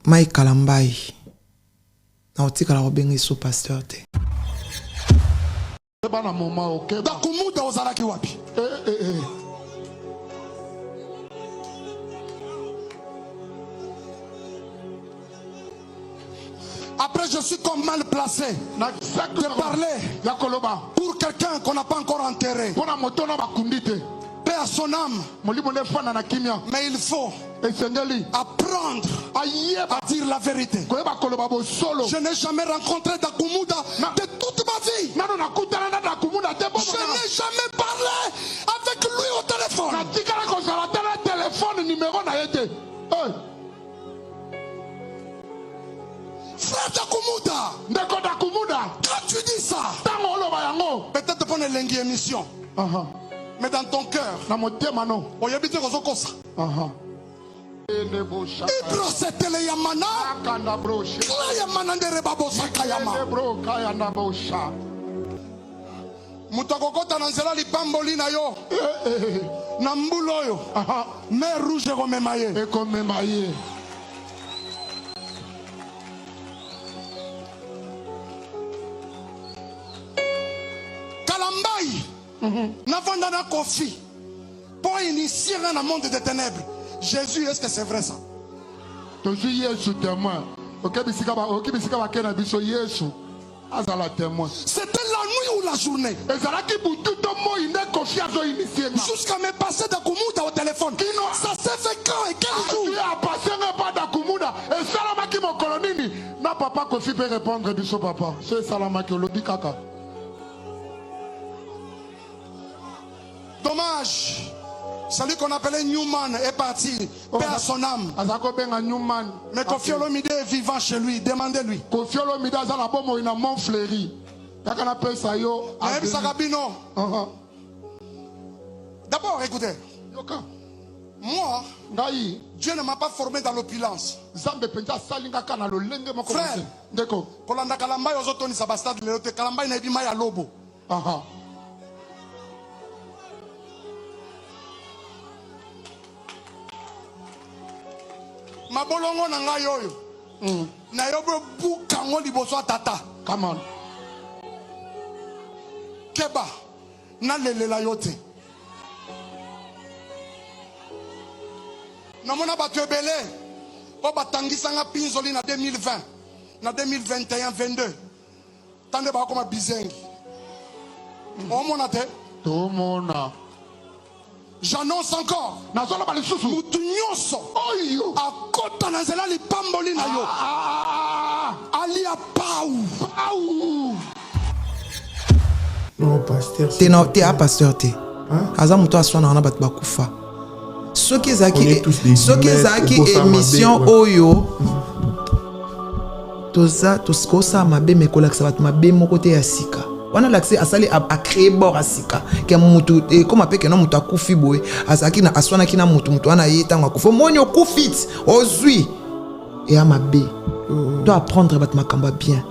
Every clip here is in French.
Mike Kalambai. Na otika la obengi so pasteur te. Bana moma oke. Dakumuda ozalaki wapi? Après, je suis comme mal placé de parler pour quelqu'un qu'on n'a pas encore enterré. Paix à son âme. Mais il faut apprendre à dire la vérité. Je n'ai jamais rencontré Dakumuda de toute ma vie. Je n'ai jamais parlé avec lui au téléphone. Frère Dakumuda, quand tu dis ça, peut-être pour une longue émission, mais dans ton cœur, on y habite aux okosa. Ibro setele yamana, kla yamana ndere babosa kayama. Mutakokota nanzela lipamboli na yo, nambulo yo, mer rouge komemaye. N'avons pas confié pour initier dans le monde des ténèbres. Jésus, est-ce que c'est vrai ça? C'était la nuit ou la journée? Jusqu'à me passer Dakumuda au téléphone. Ça s'est fait quand et quel jour? Papa Kofi peut répondre biso papa. C'est Salamaki Olodi Kaka. Dommage. Celui qu'on appelait Newman est parti. Paix à son âme. Mais Kofi Olomide est vivant chez lui. Demandez-lui. Kofi Olomide a la bombe in a mon fleuri. D'abord, écoutez. Moi, Dieu ne m'a pas formé dans l'opulence. Frère, Kolanda Kalambai ozotoni sabastad leote Kalambai na ebima ya lobo. Mabolongo na ngai oyo. Na yobo bukango liboso tata. Come on. Keba na lelela yote. Namona batu ebele o batangisa nga pinzoli na 2020 na 2021 22 tande ba koma bizengi o mona te to mona. J'annonce encore mutu nyonso akota na nzela lipamboli na yo alia pau. Non pasteur te a pasteur te aza mutu aswana na batu bakufa. Soki ezaki émission oyo toza toskosa mabe mekolakisa batu mabe moko te ya sika wana l'accès asali a créer bord asika ke mutu e comme apeke no mutu akufi boye asaki na aswana kina mutu wana yetanga kufa monyo kufit ozui et a mabe doit apprendre batu makamba bien.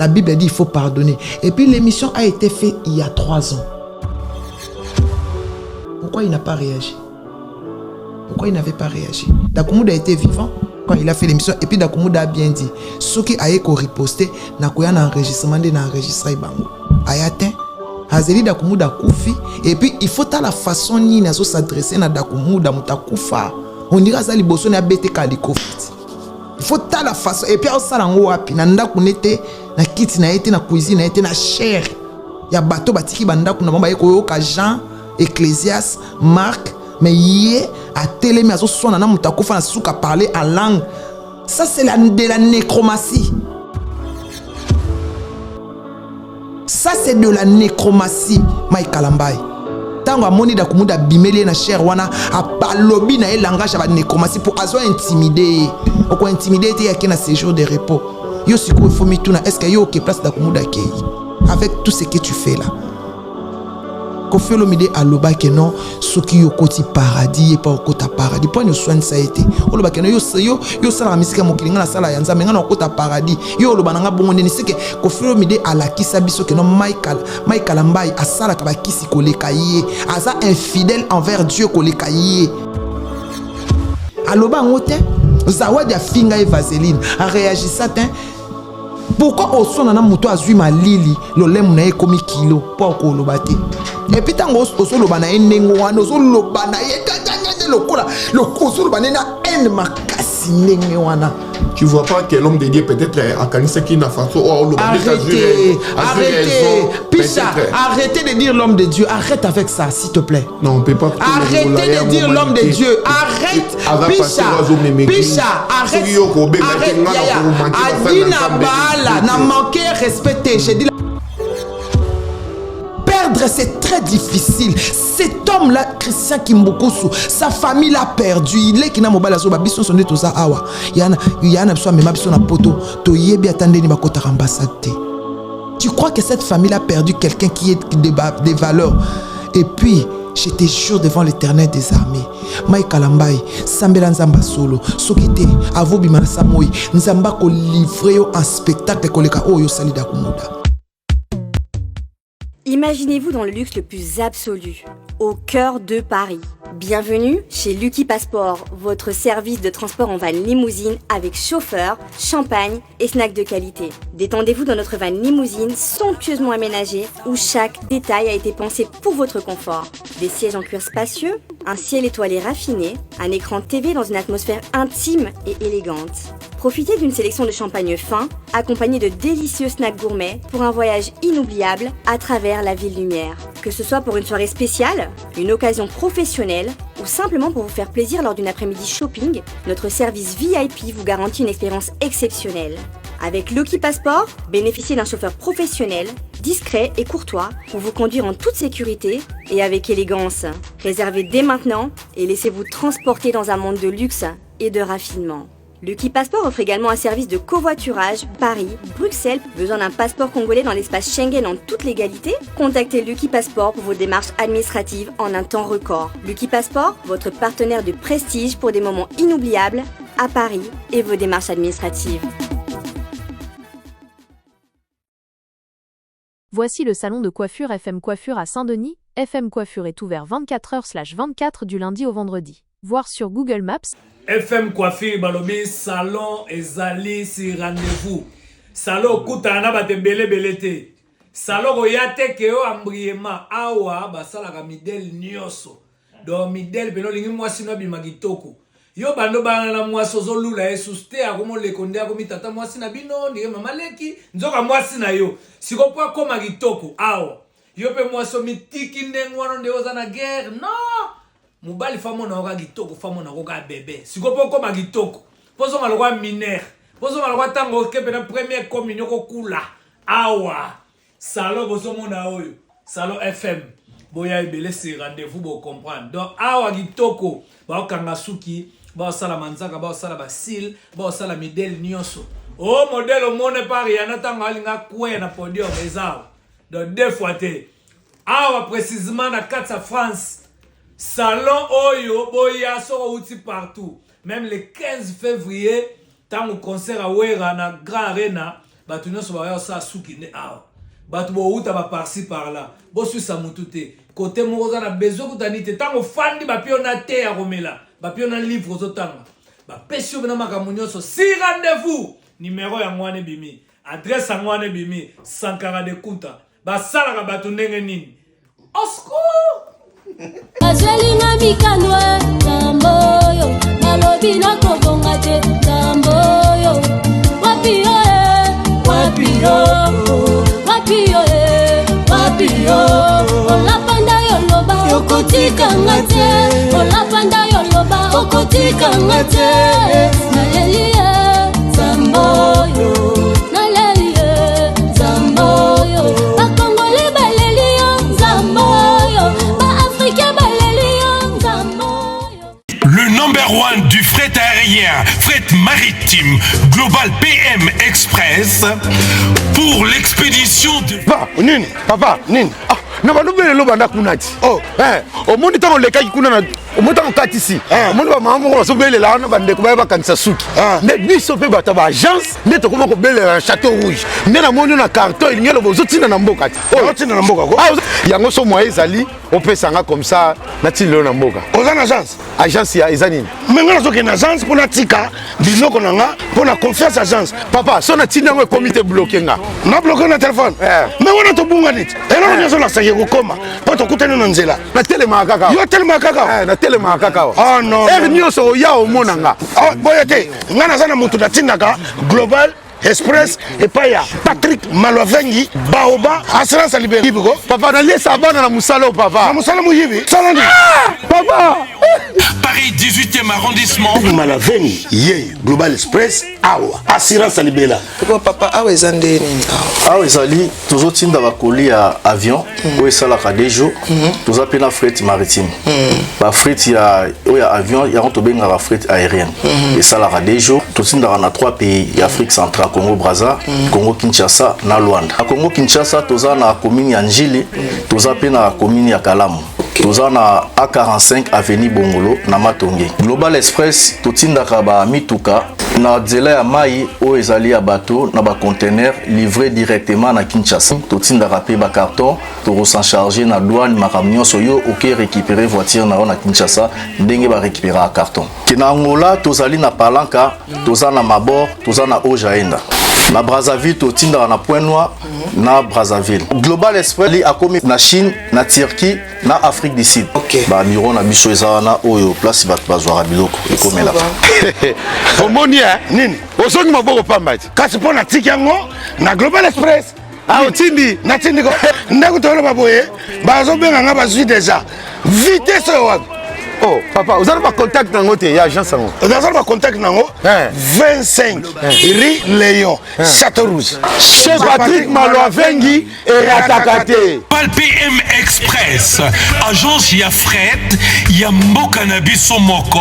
La Bible dit il faut pardonner et puis l'émission a été faite il y a 3 ans. Pourquoi il n'a pas réagi? Pourquoi il n'avait pas réagi? Dakumuda était vivant quand il a fait l'émission et puis Dakumuda a bien dit ce qui a été riposté n'a qu'un enregistrement de n'enregistrer bango ayatin Hazeli Dakumuda kufi et puis il faut à la façon ni na so s'adresser na Dakumuda mutakufa on dira ça liboso na bete kaliko fit il faut à la façon et puis au salango wapi na ndaku nete na kiti na été na cuisine na été na chair ya bateau batiki bandaku na mamba yeko yoka Jean Ecclésias Marc mais hier à télé mais à ce son na mutakufa na suka parler en langue. Ça c'est de la nécromancie. Ça c'est de la nécromancie. Mike Kalambai tango amoni Dakumuda bimeli na cher wana a lobby na langage ba nécromancie pour azo intimider o ko intimider te yake na séjour de repos. Yo siko faut mituna est-ce que yo ke place Dakumuda ke avec tout ce que tu fais là. Kofi Olomide aloba ke non soki yo koti paradis et pas okota paradis point ne soigne ça été oloba ke non yo sala misika mokilinga na sala ya nzambe ngana okota paradis yo oloba nga bongo ndeni sike Kofi Olomide alakisa biso ke non Mike Kalambai asala ka bakisi koleka ye aza infidèle envers Dieu koleka ye aloba ngote zawadi a finga et vaseline a réagi ça tin. Pourquoi au son na moto azui malili lo lemu na ekomi kilo pour ko lobate. Et puis tango oso lobana enengo wana oso lobana ye lokola oso lobana na en makasi ndenge wana. Tu vois pas que l'homme de Dieu peut-être à Kanisa qui n'a pas arrêtez, Picha, arrêtez de dire l'homme de Dieu. Arrête avec ça, s'il te plaît. Non, on peut pas. Arrêtez de dire l'homme de Dieu. Arrête, Picha, arrête. Arrête, Yaya. Adina Bala, n'a manqué respecté. J'ai dit. Perdre, c'est très difficile. Cet homme-là, Christian Kimbokosu, sa famille l'a perdu. Il est qui n'a mobile à son babison sonné tout ça. Awa, yana soit même abison à poto. Toyebi attendez ni bakota ambassade. Tu crois que cette famille a perdu quelqu'un qui est des valeurs? Et puis, je te jure devant l'Éternel des armées, Mike Kalambai, Sambela Nzamba Solo, Sokite, Avobi Manasamoi, Nzamba ko livrer un spectacle koleka oyo salida kumoda. Imaginez-vous dans le luxe le plus absolu, au cœur de Paris. Bienvenue chez Lucky Passport, votre service de transport en van limousine avec chauffeur, champagne et snacks de qualité. Détendez-vous dans notre van limousine somptueusement aménagée où chaque détail a été pensé pour votre confort. Des sièges en cuir spacieux, un ciel étoilé raffiné, un écran TV dans une atmosphère intime et élégante. Profitez d'une sélection de champagne fin, accompagné de délicieux snacks gourmets pour un voyage inoubliable à travers la ville lumière. Que ce soit pour une soirée spéciale, une occasion professionnelle ou simplement pour vous faire plaisir lors d'une après-midi shopping, notre service VIP vous garantit une expérience exceptionnelle. Avec Lucky Passport, bénéficiez d'un chauffeur professionnel, discret et courtois pour vous conduire en toute sécurité et avec élégance. Réservez dès maintenant et laissez-vous transporter dans un monde de luxe et de raffinement. Lucky Passport offre également un service de covoiturage Paris, Bruxelles. Besoin d'un passeport congolais dans l'espace Schengen en toute légalité? Contactez Lucky Passport pour vos démarches administratives en un temps record. Lucky Passport, votre partenaire de prestige pour des moments inoubliables à Paris et vos démarches administratives. Voici le salon de coiffure FM Coiffure à Saint-Denis. FM Coiffure est ouvert 24h/24 du lundi au vendredi. Voir sur Google Maps. FM Coiffure balobi salon ezali si rendez-vous. Salon kutana batembele belete. Salon oyate ke o ambriema awa basala ka midel nyoso. Do midel beno lingi mwasi no bimagitoko. Yo bando bana na mwasi ozolula esuste akomo lekonde akomi tata mwasi na bino ndiye mama leki nzoka mwasi na yo. Sikopo akoma gitoko awa. Yo pe mwasi mitiki ndengwano nde ozana guerre. No! Mubali famo na oka gitoko famo na oka bébé sikopo koma gitoko pozo malokwa mineur pozo malokwa tango kepe na première communion ko kula awa salon bozo mona oyo salon FM boya ebele se rendez-vous bo comprendre donc awa gitoko ba okanga suki ba sala manzaka ba sala basil ba sala modèle nyonso o modèle o mone par yana tango alinga kwe na podium ezao donc deux fois te awa précisément na Katsa France. Salon Oyo, Boya, sera outil partout. Même le 15 février, tant au concert à Ouera, na Grand Arena, Batuno Sobayo sa soukine awa. Batubo outa ba par-ci par-là. Bosu sa mutute. Côté Morosa na bezo kutanite. Tant au fan di bapio na te à Romela. Bapio na livre aux otanga. Bapesio vena makamunyo so. Si rendez-vous. Numéro ya mwane bimi. Adresse ya mwane bimi. Sankara de Kuta. Basala ka batu ndenge nini. Osko! Azelinga mikanwe tamboyo malobina kobonga te tamboyo wapio olapanda yoloba okotikanga te olapanda yoloba okotikanga te nalelie tamboyo nalelie tamboyo bakongole balelie tamboyo. Le number one du fret aérien, fret maritime, Global PM Express, pour l'expédition de... Va, nini, papa, nini. Ah, na balubele lo banda kunati. Oh, au monde tango lekaki kuna omota kokati ici omoni bamama moko bazobelela wana bandeko baya bakanisa suki mais biso mpe bato ya baagence nde tokoma kobelela na château rouge nde namoni na carton elingi eloba ozotinda na mboka te ozotinda na mboka yango so moyen ezali opesanga comme ça natindi lelo na mboka oza na agence agence ya eza nini me nga nazokende agence mpo natika biloko na nga mpo na confiance agence papa so natindi yango ekomi te bloke nga na bloke na telefone me wana tobunga niti eloko nyonso nasaki ekokoma mpo tokutani na nzela natelemaka kaka yo atelemaka kaka natelemaka kaka ere nyonso oya omona nga boye te nga naza na motu natindaka global Express epai ya Patrick Malwavengi Baoba assurance libéré biko papa naliesa bana na musala papa na musala muyibi salandi papa Paris 18e arrondissement Malwavengi ye Global Express awa assurance libéré papa awa ezande nini awa ezali tozotinda bakoli ya avion oyo esalaka des jours toza pe na fret maritime ba fret ya avion yango tobengaka fret aérienne esalaka des jours totindaka na 3 pays ya Afrique centrale Congo Brazza, Congo Kinshasa na Luanda. A Congo Kinshasa toza na commune ya Njili, toza pe na commune ya Kalamu. Toza na A45 avenue Bongolo na Matonge. Global Express totindaka ba mituka na nzela ya mai oyo ezali ya bateau na ba conteneur livré directement na Kinshasa. Totindaka pe ba carton to charger na douane makambo nyonso yo oke récupérer voiture na Kinshasa ndenge ba récupérer carton. Kina Angola tozali na Palanka, toza na Mabor, toza na Ojaenda. Na Brazzaville totindaka na Point Noir na Brazzaville. Global Express li akomi na Chine, na Turquie, na Afrique du Sud. Ba bureau na biso eza na oyo place bato bazwaka biloko ekomela. Omoni nini? Osoni maboko pamba ti. Kasi pona tiki yango na Global Express. Otindi na tindi ko. Ndako tolo baboye bazo benga nga bazwi déjà. Vitesse wa. Oh, papa, vous avez pas contact dans votre agence? Vous avez pas contact dans 25 Rue Léon, Château Rouge. Chez Patrick Malwavengi et Atakate. Pal PM Express, agence ya fret, ya mboka na biso moko.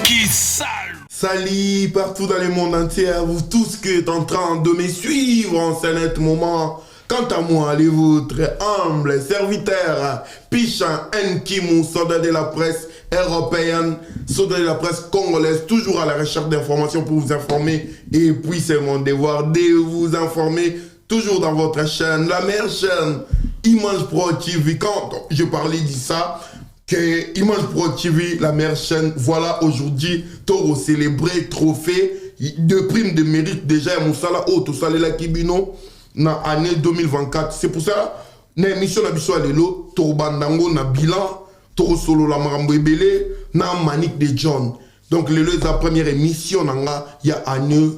Qui sale. Salut partout dans le monde entier, à vous tous qui êtes en train de me suivre en ce net moment. Quant à moi, les vôtres humbles serviteurs, Pichan Nkimu, soldat de la presse européenne, soldat de la presse congolaise, toujours à la recherche d'informations pour vous informer. Et puis c'est mon devoir de vous informer, toujours dans votre chaîne, la meilleure chaîne, Image Pro TV. Quand je parlais de ça, que Image Pro TV, la meilleure chaîne, voilà aujourd'hui, Toro célébré, trophée, de primes de mérite déjà, Moussala, tout ça, la Kibino. Na année 2024. C'est pour ça na émission na biso alelo tobandango na bilan to solo la marambo ebele na Manic de John. Donc lelo la première émission nanga ya année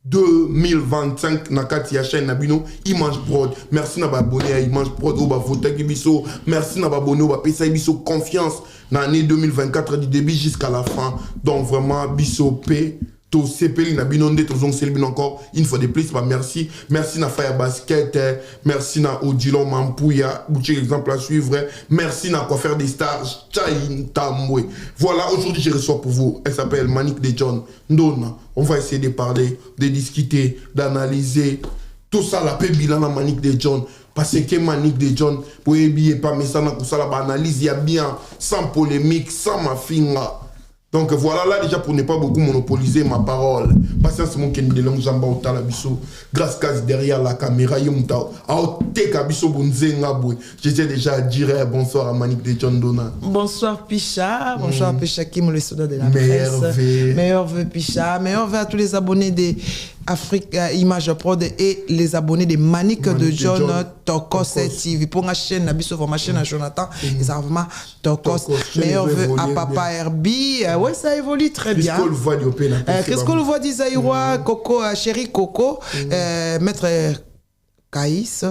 2025 na kati ya chaîne na bino Image Prod. Merci na ba abonné à Image Prod ou ba voter ki biso. Merci na ba abonné ou ba pesa biso confiance na année 2024 du début jusqu'à la fin. Donc vraiment biso P to sepeli na binonde to zong selbin encore une fois de plus bah merci na Fire Basket merci na Odilon Mampouya boutique exemple à suivre merci na quoi faire des stars Chain Tambwe. Voilà, aujourd'hui je reçois pour vous, elle s'appelle Manic de John Ndona. On va essayer de parler, de discuter, d'analyser tout ça la paix bilan na Manic de John. Parce que Manic de John pourébiller pas mais ça na ko ça la analyse ya bien sans polémique sans ma finga. Donc voilà, là déjà pour ne pas beaucoup monopoliser ma parole. Patience mon ken de longue jamba au talabiso. Grâce case derrière la caméra yumta. Aote kabiso bunzenga boy. J'étais déjà à dire bonsoir à Manic de John Dona. Bonsoir Picha, bonsoir Picha Kim le soldat de la presse. Meilleur vœu Picha, meilleur vœu à tous les abonnés de Afrique Image Prod et les abonnés de Manic de John Tokos TV. Pour ma chaîne, ma chaîne à Jonathan, ils ont vraiment Tokos. Meilleur vœu à Papa Herbie. Ouais, ça évolue très bien. Qu'est-ce qu'on le voit d'Isaïrois, Coco, chéri Coco, maître Caïs,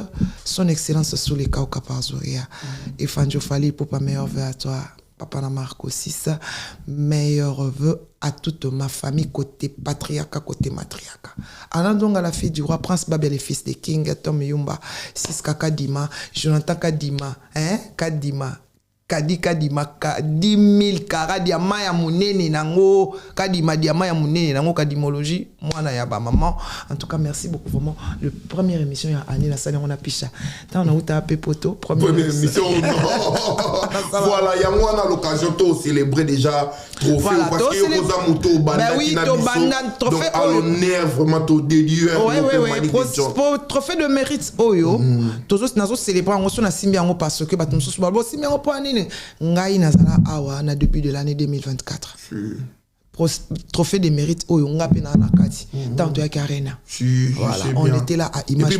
son excellence sous les Kauka Parzoria. Et Fanjo Fali, pour pas meilleur vœu à toi. Papa na Marco 6, meilleur vœu à toute ma famille côté patriarcat, côté matriarcat. Alandonga la fille du roi Prince Babel, le fils de King, Tom Yumba, Siska Kadima, Jonathan Kadima, Kadima, kadima 10 000 kara diamant ya munene nango kadima diamant ya munene nango kadimologie mwana ya ba maman. En tout cas merci beaucoup vraiment. Le première émission ya année la salle on a picha tant on a uta pe poto première émission. Voilà, il y a moi à l'occasion de célébrer déjà trophée voilà, parce que yo koza moto banda oui, trophée à l'honneur vraiment to dédié trophée de mérite oyo tous nazo célébrer on so na simbi yango parce que bato mususu babo simbi yango po nini ngai nazala awa na début de l'année 2024 trophée de mérite oyo ngape na nakati tant ya Karena voilà on était là à Image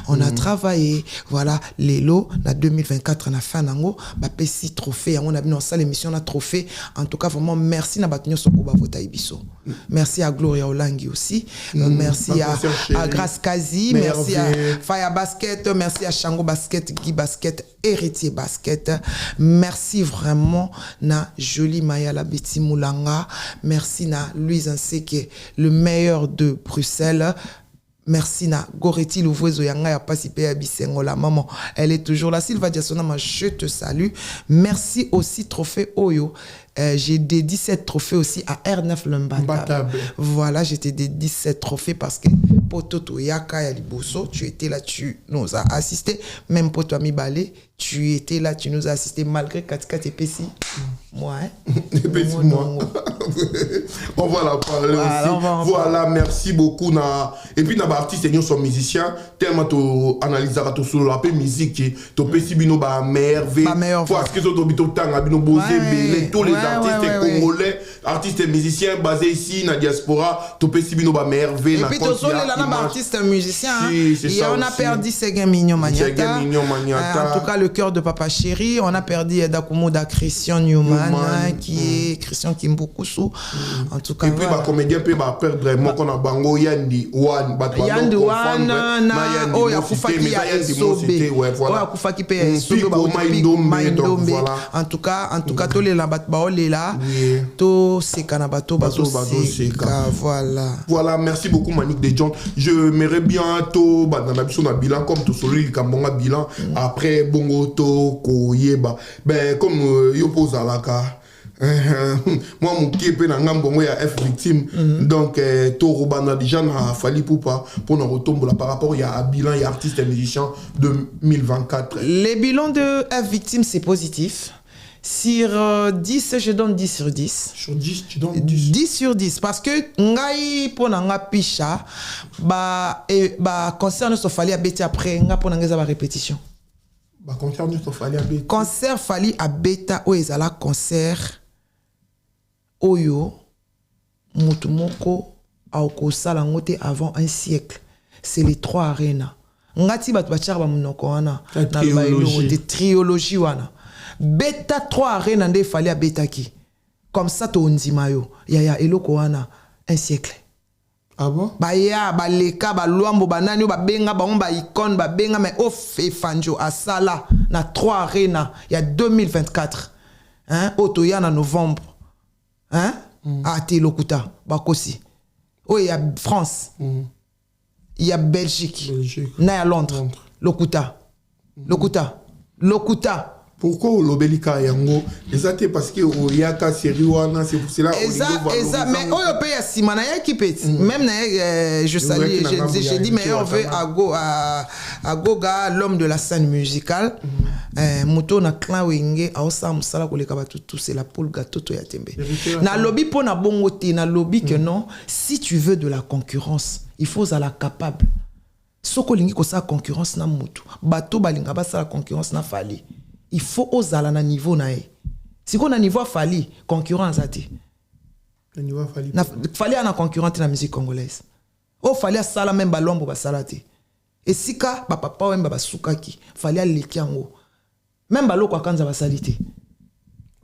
on a travaillé voilà les lots na 2024 na fin nango ba pesi trophée on a bien ça l'émission na trophée en tout cas vraiment merci na batunyo soko ba vota ibiso merci à Gloria Olangi aussi merci à Grace Kazi merci à Faya Basket merci à Shango Basket Guy Basket Héritier Basket merci vraiment na Jolie Mayala Betty Moulanga merci na Louise Anseke le meilleur de Bruxelles. Merci na Goretti Louvrezo Yanga ya Pasipe Abisengo la maman elle est toujours là. Sylva Diasonama je te salue. Merci aussi trophée Oyo. J'ai dédié 17 trophées aussi à R9 Lumbata. Voilà, j'étais dédié 17 trophées parce que Poto Yaka Yaliboso, tu étais là, tu nous as assisté. Même Poto Ami Balé, tu étais là, tu nous as assisté malgré 4 épécis. Moi, on va la parler aussi. Voilà, merci beaucoup. Et puis, les artistes sont musiciens. Tellement tu analyses la musique, tu peux si bino ba merveille. Parce que tu as tous les artistes congolais, artistes et musiciens basés ici dans la diaspora, tu peux si bino ba merveille. Et puis, tu as artistes musiciens. On a perdu Séguin Mignon Maniata. En tout cas, le cœur de Papa Chéri. On a perdu Dakumoda Christian Newman. Qui est Christian Kimbukusu. En tout cas, et puis, les comédiens peuvent perdre vraiment qu'on a bango Yandi Wan. Yandi Wan, oh, Yakufaki ya Esobe. Oh, Yakufaki pe ya Esobe. En tout cas, tous les lambatbao les là. Tous ces canabato, voilà. Voilà, merci beaucoup, Manik de John. Je m'aimerais bientôt, dans la mission de bilan, comme tout celui qui a un bilan, après Bongo To, Koyeba. Ben, comme yo pose à la moi mon qui est na ngambo ya F victime donc to robana déjà na fali poupa pour nous retomber par rapport à bilan et artistes et musiciens 2024. Les bilans de F victime c'est positif. Sur 10, je donne 10 sur 10. Sur 10, tu donnes 10 sur 10. Parce que ngai pona nga pisha ba concerne so fali abeti après nga pona nga za répétition. Ba concerne so fali abeti. Concert fali abeta o ezala concert oyo mutumoko au sala ngote avant un siècle. C'est les 3 arénas. Ngati bat bachar ba munoko wana na bailo de trilogie wana. Beta 3 arénas nde fali abeta ki. Comme ça to ndima yo. Ya eloko wana un siècle. Ah bon? Ba ya ba leka ba luambo ba nani ba benga ba on ba icône ba benga mais au fait fanjo à sala na 3 arénas il y a 2024. Hein otoya na novembre. Hein? À Télokuta, Bakosi. Oh, il y a France. Il y a Belgique. Il y a Londres. Lokuta. Pourquoi l'obélika yango? Exactement parce que il y a ka série wana c'est pour cela. Exact. Mais oh le pays à Simana qui peut. Même je salue, j'ai dit meilleur vœu à Goga, l'homme de la scène musicale. Moto na clan wenge aosa musala koleka batu tout c'est la poule gâteau to ya tembe. Na lobby po na bongo te na lobby que non, si tu veux de la concurrence, il faut être capable. Soko lingi ko sa concurrence na mutu. Bato balinga ba sa concurrence na fali. Il faut oser na niveau na e. Si qu'on a niveau fali, concurrence a ti. Le niveau fali. Fali na concurrence na musique congolaise. O fali sala même balombo ba salati. Et si ka ba papa wemba ba sukaki, fali a leki yango. Même baloko akanza ba salite.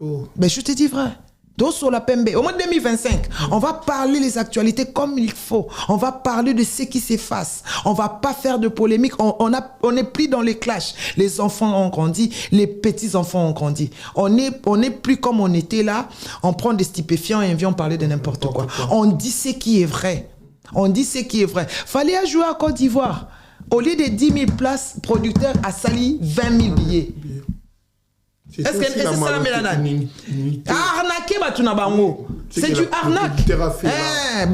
Oh. Ben je te dis vrai. Donc sur la PMB, au mois de 2025, on va parler les actualités comme il faut. On va parler de ce qui s'efface. On va pas faire de polémique. On est plus dans les clashs. Les enfants ont grandi, les petits enfants ont grandi. On est plus comme on était là. On prend des stupéfiants et on vient parler de n'importe quoi. On dit ce qui est vrai. Fallait jouer à Côte d'Ivoire. Au lieu de 10 000 places, producteur a sali 20 000 billets. Est-ce que c'est ça la mélanane? Arnaquer batuna bango. C'est du arnaque.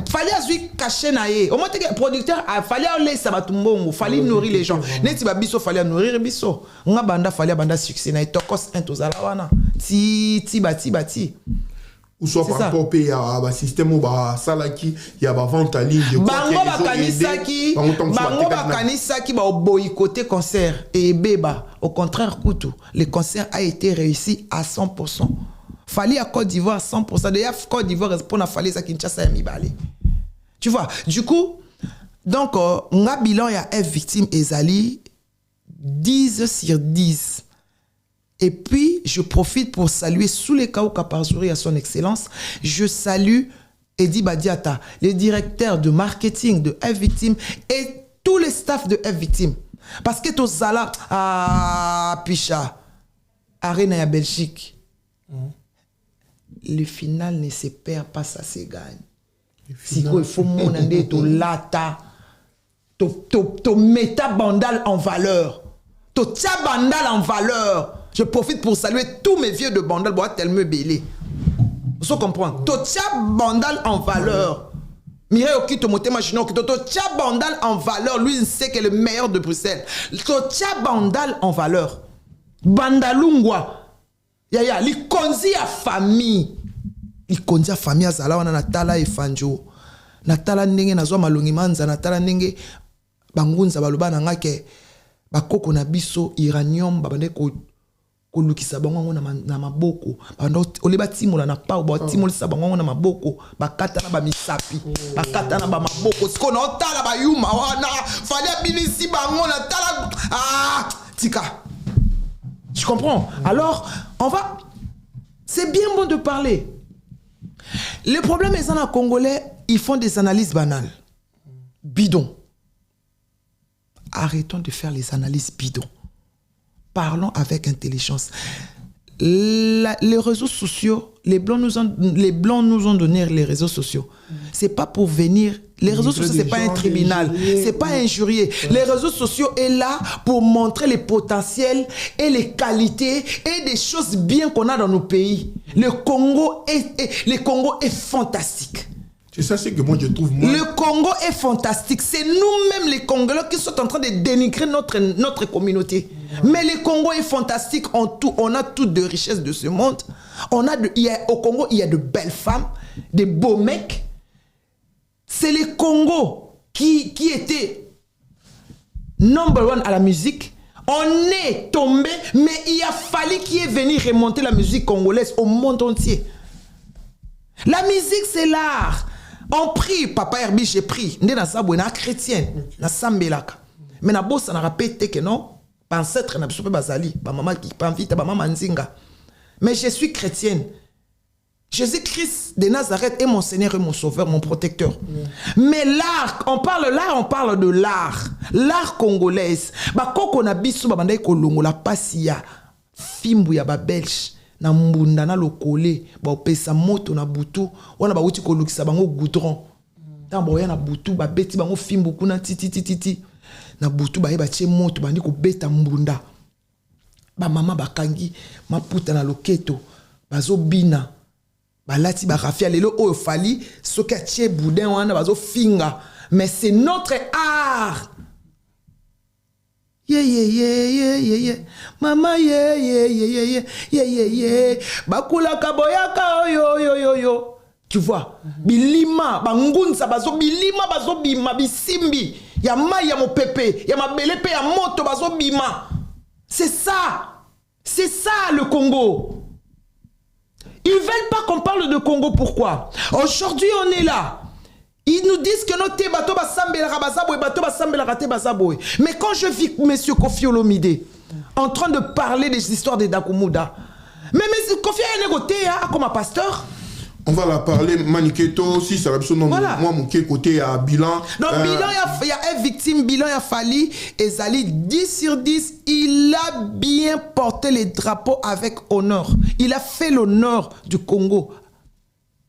Fallait azui cacher naé. Au moins le producteur fallait laisser batumbongo, fallait nourrir les gens. Neti ba biso fallait nourrir biso. Nga banda fallait banda succès na tokos intozala wana. Ti. Ou soit par rapport il y a un système où il y a une vente en ligne. Bango bakanisaki ba boycotter concert et beba. Au contraire, Koutou, le concert a été réussi à 100%. Fallait à Côte d'Ivoire 100%. D'ailleurs, Côte d'Ivoire pour na fallait ça Kinshasa et Mibali. Tu vois, du coup, donc nga bilan ya F victime Ezali 10 sur 10. Et puis, je profite pour saluer sous les cas où Kaparzouri à son excellence. Je salue Edi Badiata, le directeur de marketing de F Victime et tous les staffs de F Victime. Parce que tout ça là, Picha, Arena à Belgique, le final ne se perd pas, ça se gagne. Si il faut monter to lata, to méta bandal en valeur, to tia bandal en valeur. Je profite pour saluer tous mes vieux de Bandal, bois tellement belé. Vous comprenez? Totia Bandal en valeur. Mireille Okito Motema Chino, Totia Bandal en valeur. Lui, il sait qu'il est le meilleur de Bruxelles. Totia Bandal en valeur. Bandalungwa. Yaya, li konzi a famille. Li konzi a famille azala wana Natala et Fanjo. Natala ndenge nazwa malongi manza, Natala ndenge bangunza baloba na ngake bakoko na biso iranium babande ko kolukisa bango na maboko bando oleba timola na pa ba timolisa bango na maboko bakata na ba misapi bakata na ba maboko siko na otala ba yuma wana fallait binisi bango na tala tika. Tu comprends? Alors on va, c'est bien bon de parler. Le problème est en Congolais, ils font des analyses banales, bidons. Arrêtons de faire les analyses bidons. Parlons avec intelligence. Les réseaux sociaux, les blancs nous ont donné les réseaux sociaux. C'est pas pour venir. Les réseaux sociaux, c'est pas un tribunal. C'est pas injurier. Les réseaux sociaux est là pour montrer les potentiels et les qualités et des choses bien qu'on a dans nos pays. Le Congo est fantastique. C'est ça, c'est que moi je trouve. Le Congo est fantastique. C'est nous-mêmes les Congolais qui sont en train de dénigrer notre communauté. Mais le Congo est fantastique en tout. On a toutes de richesses de ce monde. Au Congo, il y a de belles femmes, des beaux mecs. C'est le Congo qui était number one à la musique. On est tombé, mais il a fallu qu'il ait venu remonter la musique congolaise au monde entier. La musique, c'est l'art. On prie, Papa Herbie, j'ai pris. On est dans sa boue, chrétienne, dans Sambelaka. Mais na boss, on a répété que non, ancêtre n'a pas bazali, ba maman qui prend vite, ba maman nzinga. Mais je suis chrétienne. Jésus-Christ de Nazareth est mon Seigneur et mon Sauveur, mon protecteur. Mais l'art, on parle de l'art. L'art congolaise. Ba koko na biso ba bandai kolongo la pasia. Fimbu ya ba belge. Na mbunda na lokole ba opesa moto na butu wana ba uti kolukisa bango goudron tambo ya na butu ba beti bango fimbu kuna titi na butu ba yeba tie moto bandi ko beta mbunda ba mama bakangi maputa na loketo bazo bina balati ba rafia lelo oyo fali soki atie boudin wana bazo finga. Mais c'est notre art. Yeah. Mama, yeah. Bakula kaboyaka, yo. Tu vois? Bilima, bangunza, bazo bilima, bazo bima, bisimbi. Ya maya mo pepe, ya mabelepe, ya moto, bazo bima. C'est ça. C'est ça le Congo. Ils veulent pas qu'on parle de Congo. Pourquoi? Aujourd'hui, on est là. Ils nous disent que nos té bateau basambela bazaboy bateau basambela raté bazaboy. Mais quand je vis monsieur Kofi Olomide en train de parler des histoires de Dakumuda, mais Kofi a négoté comme un pasteur. On va la parler Maniketo si ça va voilà. Moi mon côté à bilan. Donc bilan il y a une victime, bilan il y a Fali Ezali 10 sur 10, il a bien porté les drapeaux avec honneur. Il a fait l'honneur du Congo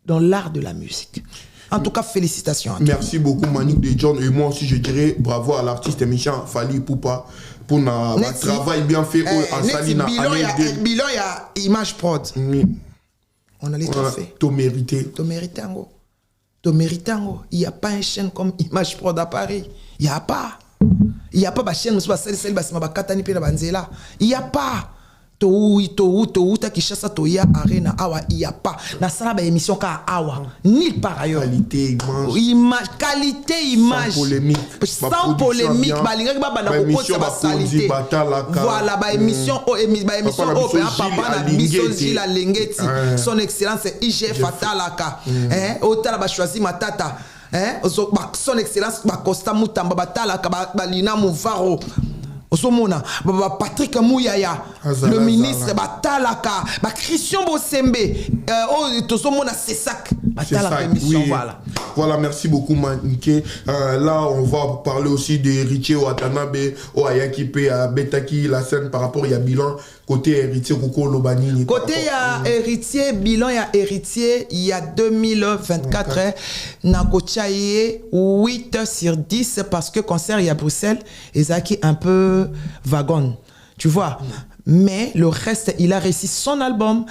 dans l'art de la musique. En tout cas, félicitations à toi. Merci beaucoup, Manik de John. Et moi aussi, je dirais bravo à l'artiste méchant Fali Poupa. pour un travail bien fait en Salina. Bilan, il y a Image Prod. On a les trophées. Tu mérites. Tu mérites, Ango. Tu mérites, Ango. Il n'y a pas une chaîne comme Image Prod à Paris. Il n'y a pas. Il n'y a pas de chaîne, il n'y a pas. Ta Kishasa Toya Arena Awa, il n'y a pas. Na sala ba émission ka Awa, ni par ailleurs. Qualité, image. Sans polémique. Balinga ba na kokota ba qualité. Voilà, ba émission émission papa na biso Gila Lengeti. Son excellence IG Fatalaka. Otala ba choisi matata. Son excellence Costa Mutamba Batalaka Balina Mouvaro. Osomona, Patrick Mouyaya, le ministre Batalaka, Christian Bosembe, Tosomona Cessac, Batalaka émission, voilà. Voilà, merci beaucoup Maniké. Là, on va parler aussi d'héritier Watanabe, Ayakipe, Betaki, la scène par rapport à bilan. Côté héritier, Koko Lobani. Côté héritier, bilan, il y a héritier, il y a 2024, Nakochaye 8 sur 10 parce que concert, il y a Bruxelles, et Zaki un peu wagon, tu vois. Mais le reste, il a réussi son album.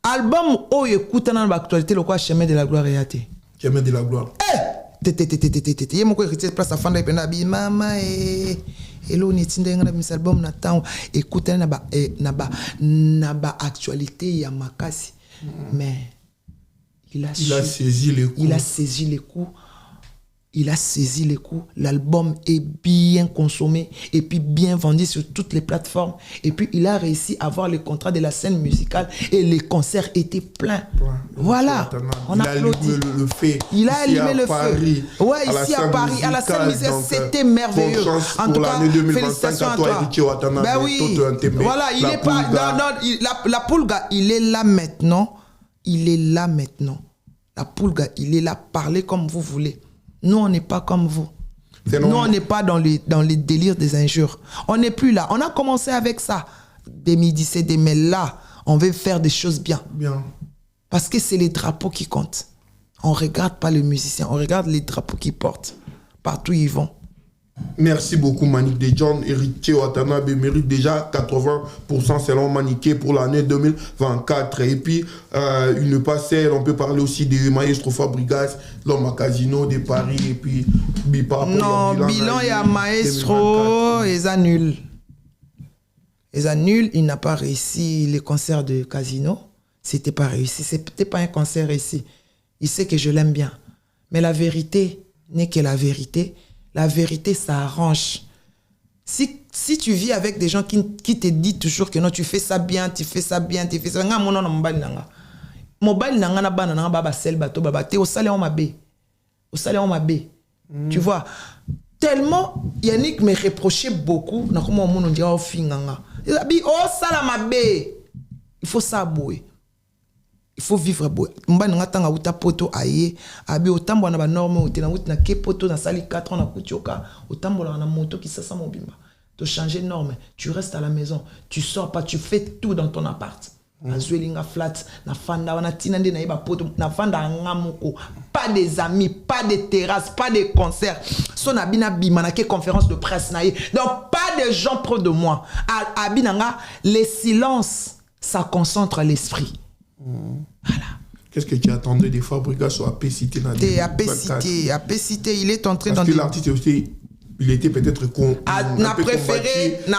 Album, oh, écoute, dans l'actualité, le quoi, Chemin de la gloire et Yate. Chemin de la gloire. Il y a mon héritier de place à Fanda et Penabi, maman, hello nitinde ngana mis album na temps écoute na ba actualité ya makasi mais il a saisi les coups. Il a saisi les coups. Il a saisi les coups. L'album est bien consommé et puis bien vendu sur toutes les plateformes. Et puis il a réussi à avoir le contrat de la scène musicale et les concerts étaient pleins. Voilà. On applaudit. Le fait. Il a allumé le feu. Ouais, ici à Paris, à la scène musicale, c'était merveilleux. En tout cas, félicitations à toi. Ben oui. Voilà, il est pas. La Poulga, il est là maintenant. Il est là maintenant. La Poulga, il est là. Parlez comme vous voulez. Nous, on n'est pas comme vous. Nous, on n'est pas dans les délires des injures. On n'est plus là. On a commencé avec ça. 2017, mais là, on veut faire des choses bien. Parce que c'est les drapeaux qui comptent. On ne regarde pas les musiciens, on regarde les drapeaux qu'ils portent. Partout ils vont. Merci beaucoup Manick de John. Héritier Watanabe mérite déjà 80% selon Maniké pour l'année 2024. Et puis, il ne pas seul, on peut parler aussi de Maestro Fabregas, l'homme à Casino de Paris. Et puis, non, bilan, il y a Maestro, ils sont nuls. Ils sont nuls, il n'a pas réussi les concerts de Casino. C'était pas réussi, c'était pas un concert réussi. Il sait que je l'aime bien. Mais la vérité n'est que la vérité. La vérité, ça arrange. Si tu vis avec des gens qui te disent toujours que non, tu fais ça bien, tu fais ça bien, tu fais ça bien. Tu vois, tellement Yannick me reprochait beaucoup. Il faut s'abouer. Il faut vivre beau. Mbana ngatanga uta poto aye abi otambo na ba norme otena utina ke poto na sali 4 ans na kutioka otambo na moto qui sasa mobimba. Tu changer norme, tu restes à la maison, tu sors pas, tu fais tout dans ton appart. Na zwelinga flat, na fanda wana tinande na iba poto, na fanda ngamoko, pas des amis, pas de terrasse, pas de concerts. Son abina bima na ke conférence de presse na ye. Donc pas de gens proches de moi. Abinanga les silences ça concentre l'esprit. Voilà. Qu'est-ce que tu attendais des Fabregas sur AP-Cité? AP-Cité, il est entré dans... Parce que l'artiste aussi, il était peut-être con. N'a préféré... Non,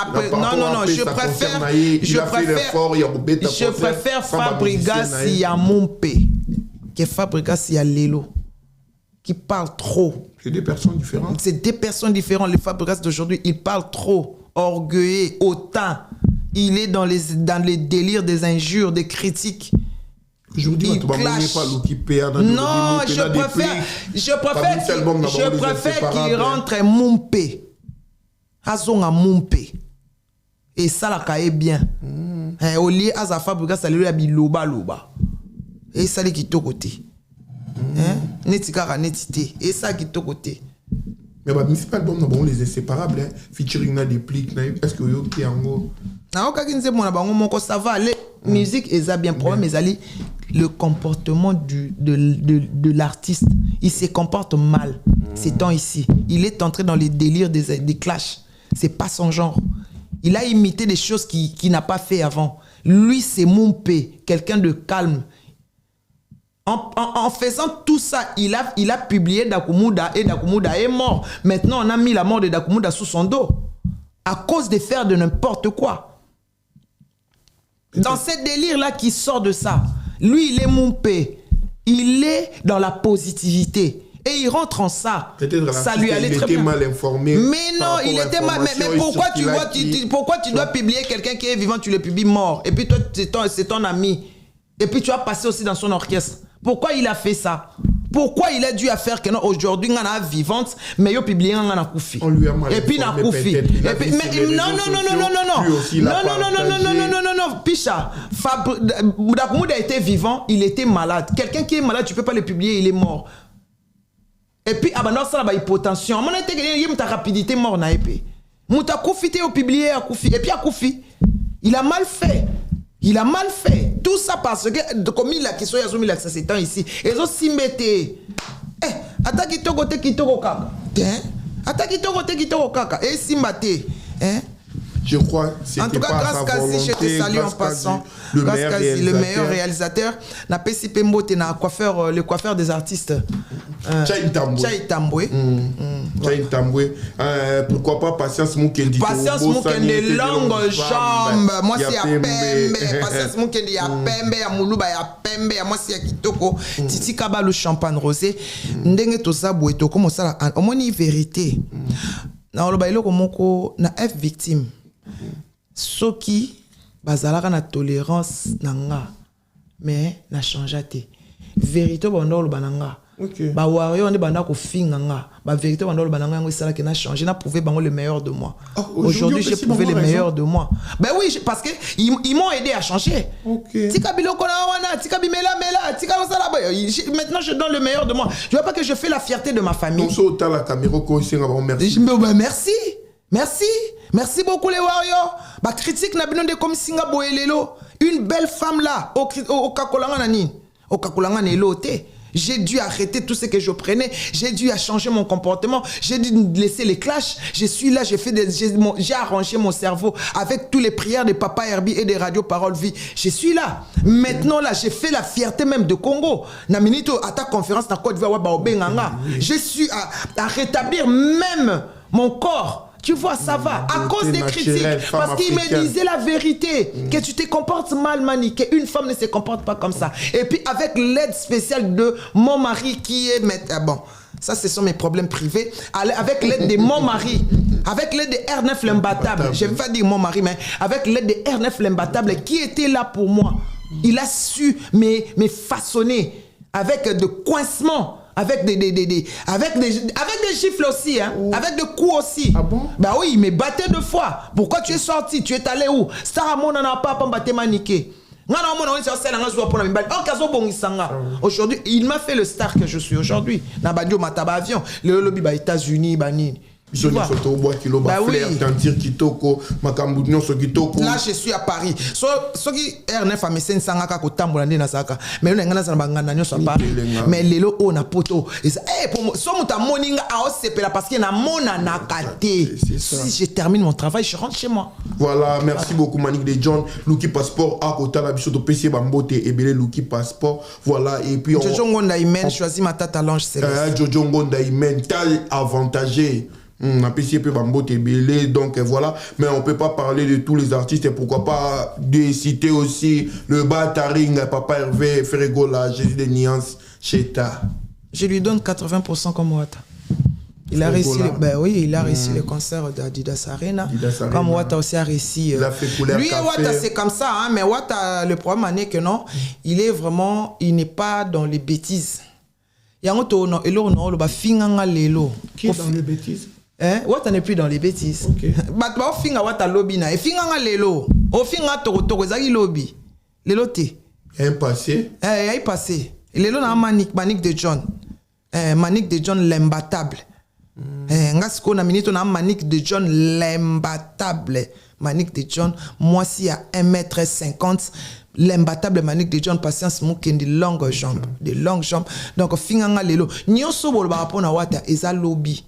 je préfère Fabregas y a Mompe que Fabregas y a Lelo, qui parle trop. C'est deux personnes différentes. C'est deux personnes différentes. Les Fabregas d'aujourd'hui, ils parlent trop, orgueilleux, hautain. Il est dans les délires des injures, des critiques. Aujourd'hui, tu vas pas l'occuper. Non, je préfère qu'il rentre Moumpe. Azonga Moumpe. Et ça, la caille bien. Au lieu à Fabregas, ça lui a mis loba. Et ça, qui est au côté. Netikara, netité. Et ça, qui est au côté. Mais bah, c'est pas le bon, on les inséparables. Featuring na des pliques. Est-ce que vous avez un gros? Ça va, les musiques, ils ont bien problème, mais le comportement de l'artiste, il se comporte mal ces temps ici. Il est entré dans les délires des clashs. C'est pas son genre. Il a imité des choses qu'il n'a pas fait avant. Lui, c'est Mompé, quelqu'un de calme. En faisant tout ça, il a publié Dakumuda et Dakumuda est mort. Maintenant, on a mis la mort de Dakumuda sous son dos. À cause de faire de n'importe quoi. Dans ce délire-là qui sort de ça, lui, il est Mompé. Il est dans la positivité. Et il rentre en ça. Ça lui allait très bien. Il était mal informé. Mais non, il était mal. Mais pourquoi pourquoi tu dois publier quelqu'un qui est vivant, tu le publies mort? Et puis toi, c'est ton ami. Et puis tu as passé aussi dans son orchestre. Pourquoi il a fait ça? Pourquoi il a dû faire que non, aujourd'hui, on a vivante, mais il a publié un Koufi. On lui a mal et puis il a Koufi. Et puis, non, Picha, Dakumuda était vivant, il était malade. Quelqu'un qui est malade, tu ne peux pas le publier, il est mort. Et puis, non, ça, il y a hypotension. À mon avis, il y a ta rapidité mort. Mouta Koufi, tu as publié à Koufi. Et puis, à Koufi, il a mal fait. Il a mal fait. Tout ça parce que, comme il a question, il y a mis l'accès ici. Ils ont si metté. Attends, kitoko kaka. Attends, kitoko kaka. Et si maté. Je crois en tout cas, grâce Kazi, je te salue en passant. Grâce Kazi, le meilleur réalisateur. Na Pessi Pembo, tu es le coiffeur des artistes. Chai Tambwe. Pourquoi pas Patience Moukendi. Patience Moukendi, longue jambe. Moi, c'est à Pembe. Patience Moukendi, à Pembe, à Moulouba, à Pembe. Moi, c'est à Kitoko. Titi Kaba, le champagne rosé. Ndenge Tosa Boueto, comment ça? Au moins, une vérité. Na olobailo komoko na F victime. Soki bazalaka na tolérance nanga mais na changé. Vérité bando bananga. Ba warrior ne banda ko finganga. Ba vérité bando bananga ngo sala que na changé, na prouvé bango le meilleur de moi. Aujourd'hui j'ai prouvé le meilleur de moi. Ben oui, parce que ils m'ont aidé à changer. Tika biloko na wana, tika bimela mela, tika sala maintenant je donne le meilleur de moi. Tu vois pas que je fais la fierté de ma famille. Merci. Merci. Merci beaucoup les warriors. Ba critique na bino de comme singa boelelo. Une belle femme là au kakolanga nani. Au kakolanga neloté. J'ai dû arrêter tout ce que je prenais. J'ai dû changer mon comportement. J'ai dû laisser les clashs. Je suis là, j'ai arrangé mon cerveau avec toutes les prières de Papa Herbie et des radios Parole Vie. Je suis là. Maintenant, là, j'ai fait la fierté même de Congo. Naminito, à ta conférence, na Côte d'Ivoire, je suis à rétablir même mon corps. Tu vois, ça va. À cause des critiques. Parce qu'il me disait la vérité. Que tu te comportes mal, Mani. Qu'une femme ne se comporte pas comme ça. Et puis, avec l'aide spéciale de mon mari qui est... bon, ça, ce sont mes problèmes privés. Avec l'aide de mon mari. Avec l'aide de R9 l'imbattable. Je ne vais pas dire mon mari, mais avec l'aide de R9 l'imbattable qui était là pour moi. Il a su me façonner avec de coincements. Avec des gifles aussi, hein? Avec des coups aussi. Ah bon? Bah oui, il me battait 2 fois. Pourquoi tu es sorti? Tu es allé où? Aujourd'hui, il m'a fait le star que je suis aujourd'hui. Nabadio Mataba avion. Le lobby bah États-Unis, Banine. Bah oui. Là, je suis à Paris. Ce qui R9 a mis 500 à Kotambola na Saka. Mais on a un bangana sur Paris. Mais les lots on a poto. Et ça, pour so muta morning a osepela parce qu'il y a mona nakate. Si je termine mon travail, je rentre chez moi. Voilà, merci beaucoup Manik de John. Luki Passport à côté la bicho de PC Bambote et Belé Luki Passport. Voilà et puis Jojo Ngonda Imen choisit ma tata Lange Céleste. Jojo Ngonda Imen tal avantagé. On a PC Bambote et Belé donc voilà, mais on peut pas parler de tous les artistes et pourquoi pas de citer aussi le Bataring, Papa Hervé, Ferregola, Jésus de Nuances, Cheta. Je lui donne 80% comme Wata. Il a réussi, il a réussi le concert d'Adidas Arena. Comme Wata aussi a réussi. Lui et Wata, c'est comme ça, hein, mais Wata, le problème est que non, il n'est pas dans les bêtises. Il y a un autre, qui est dans les bêtises? Wata n'est plus dans les bêtises. Bah, finga Wata lobby na. Et finga lelo. O finga toro zaki lobby. Lelo te. Il y a un passé. Il y a un passé. Lelo na Manik de John. Manik de John l'imbattable. Ngasko na minito na Manik de John l'imbattable. Manik de John, moi si à 1m50. L'imbattable Manik de John Patience Moukendi longue jambe. De longues jambes. Donc finga lelo. Nyoso bol ba rapport na Wata eza lobby.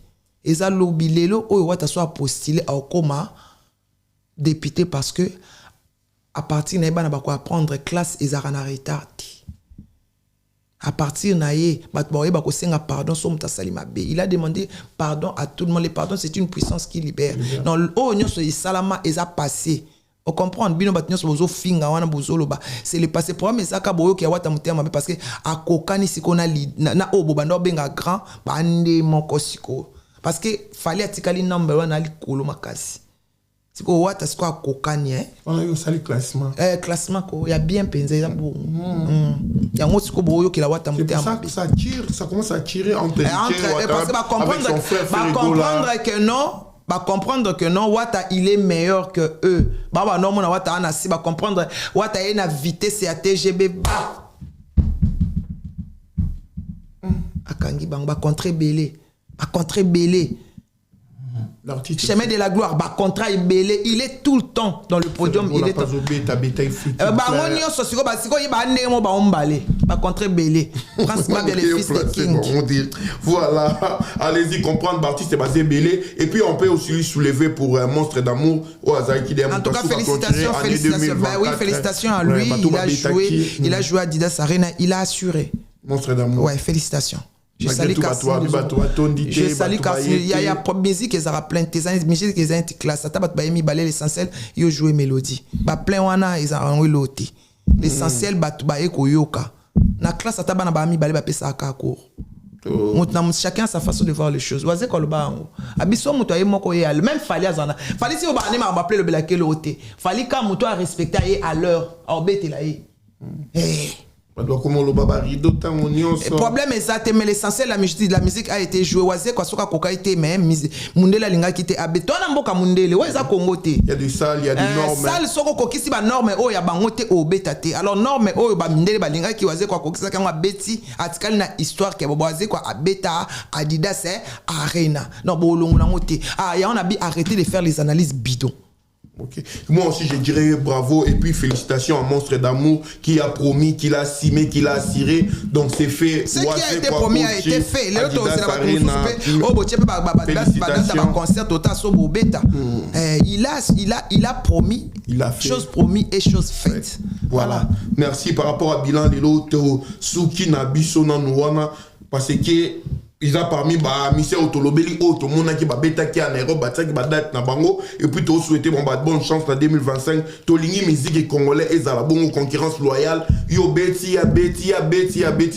Eza lobby lelo o Wata soit postulé au coma député parce que à partir de là, on apprendre classe et ça en retard. À partir de là, pardon, il a demandé pardon à tout le monde. Le pardon, c'est une puissance qui libère. Non, salama et ça passé. On comprend bien c'est le passé pour mais ça qui a parce que à kokani si qu'on a na obobando benga grand bande moko siko parce que fallait atikali number 1 ali kolo makasi siko wata siko kokani on a eu ça le classement classement ko ya bien pensé ça bon ya ngo siko boyo ki la wata mutema ça tire ça commence à tirer entre parce que va comprendre que non. Bah comprendre que non Wata il est meilleur que eux bah non mon Wata anasi bah comprendre Wata est na vitesse à TGB bah akangi bang bah contre belé chemin de la gloire bah contrat belé il est tout le temps dans le podium il est pas oublié ta bataille future bah on y sosiko bah siko ba ndemo ba ombalé bah contre belé principalement bien les fils de King voilà allez-y comprendre Baptiste c'est basé belé et puis on peut aussi lui soulever pour un monstre d'amour au hasard qui en tout cas félicitations bah oui félicitations à lui il a joué à Didas Arena il a assuré monstre d'amour ouais félicitations. Je salue Kassim. Je salue Kassim. Il y a musique qui a plein de musique qui a une classe. Ça t'a pas mis balai l'essentiel. Il joué mélodie. Ba plein wana ils ont l'autre. L'essentiel batu ba eko yoka. Na classe ça t'a ba mis balai ba pesa akako. Chacun sa façon de voir les choses. Oise ko le ba ngo. Abiso muto aye moko ye al même fallait azana. Fallait si o ba anima ba appeler le belake l'autre. Fallait ka muto a respecter à l'heure. Obete la ye. Le problème est ça, mais l'essentiel la musique a été jouée. Oise quoi soka koka été même mundela linga qui était abé. Toi na mboka mundele, oise Congo te. Il y a du sale, il y a du norme. Sale soko kokisi ba norme o ya bangote o betate. Alors norme o ba mundele ba linga ki oise quoi kokisa kanga beti atikali na histoire ke oise quoi abeta Adidas Arena. Non bo longo na ngote. Ah ya on a bien arrêté de faire les analyses bidons. Okay. Moi aussi je dirais bravo et puis félicitations à Monstre d'amour qui a promis, qui l'a assimé, qui l'a assuré. Donc c'est fait. Ce qui a été promis a été fait. Il a promis. Il a fait. Chose promis et chose faite. Voilà. Merci par rapport à bilan de l'autre Suki Nabiso Nanouana parce que ils ont parmi Michel Otolobeli auto mona qui ba beta qui en Europe bataki ba date na bango et puis to souhaiter bonne chance en 2025 to lingi musique congolais et za la bongo concurrence loyale yo beti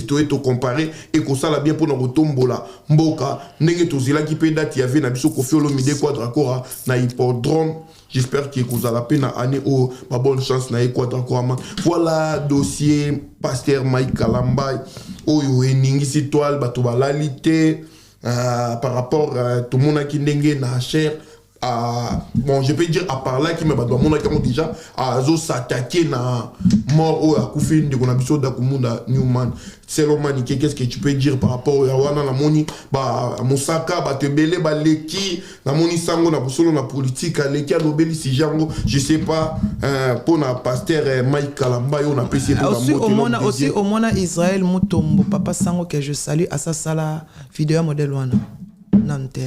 to eto comparer et ko sala bien pour no tombola mboka ndenge to zila ki pe date ya ve na biso Koffi Olomide Quadrakora na hippodrome. J'espère que vous allez peine année au ma bonne chance na Quadrakora. Voilà dossier Pasteur Mike Kalambay oyo eningi toile bato balalité par rapport à tout le monde qui ndenge na cher bon je peux dire à part là qui me bato mon qui déjà à zo s'attaquer na mort ou à Koffi de qu'on a besoin d'Akumunda Newman selon Maniké qu'est-ce que tu peux dire par rapport à wana la moni ba Mosaka ba tebele ba leki la moni sango na busolo na politique leki a lobeli si jango je sais pas pour na pasteur Mike Kalamba on apprécie aussi au mona Israël Mutombo papa sango que je salue à sa sala vidéo modèle wana Nantes.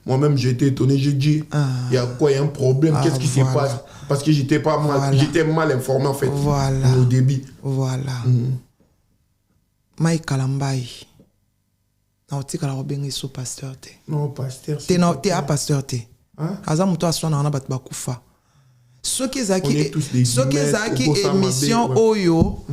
Moi-même, j'ai été étonné. J'ai dit, il y a quoi, il y a un problème. Qu'est-ce qui se passe? Parce que j'étais pas mal, j'étais mal informé en fait. Voilà. Au début. Voilà. Mike Kalambay. Non, tu as bien sous pasteur. Non, pasteur. Tu es à pasteur. Azam toi soit na bat bakufa. Ce qui est émission Oyo.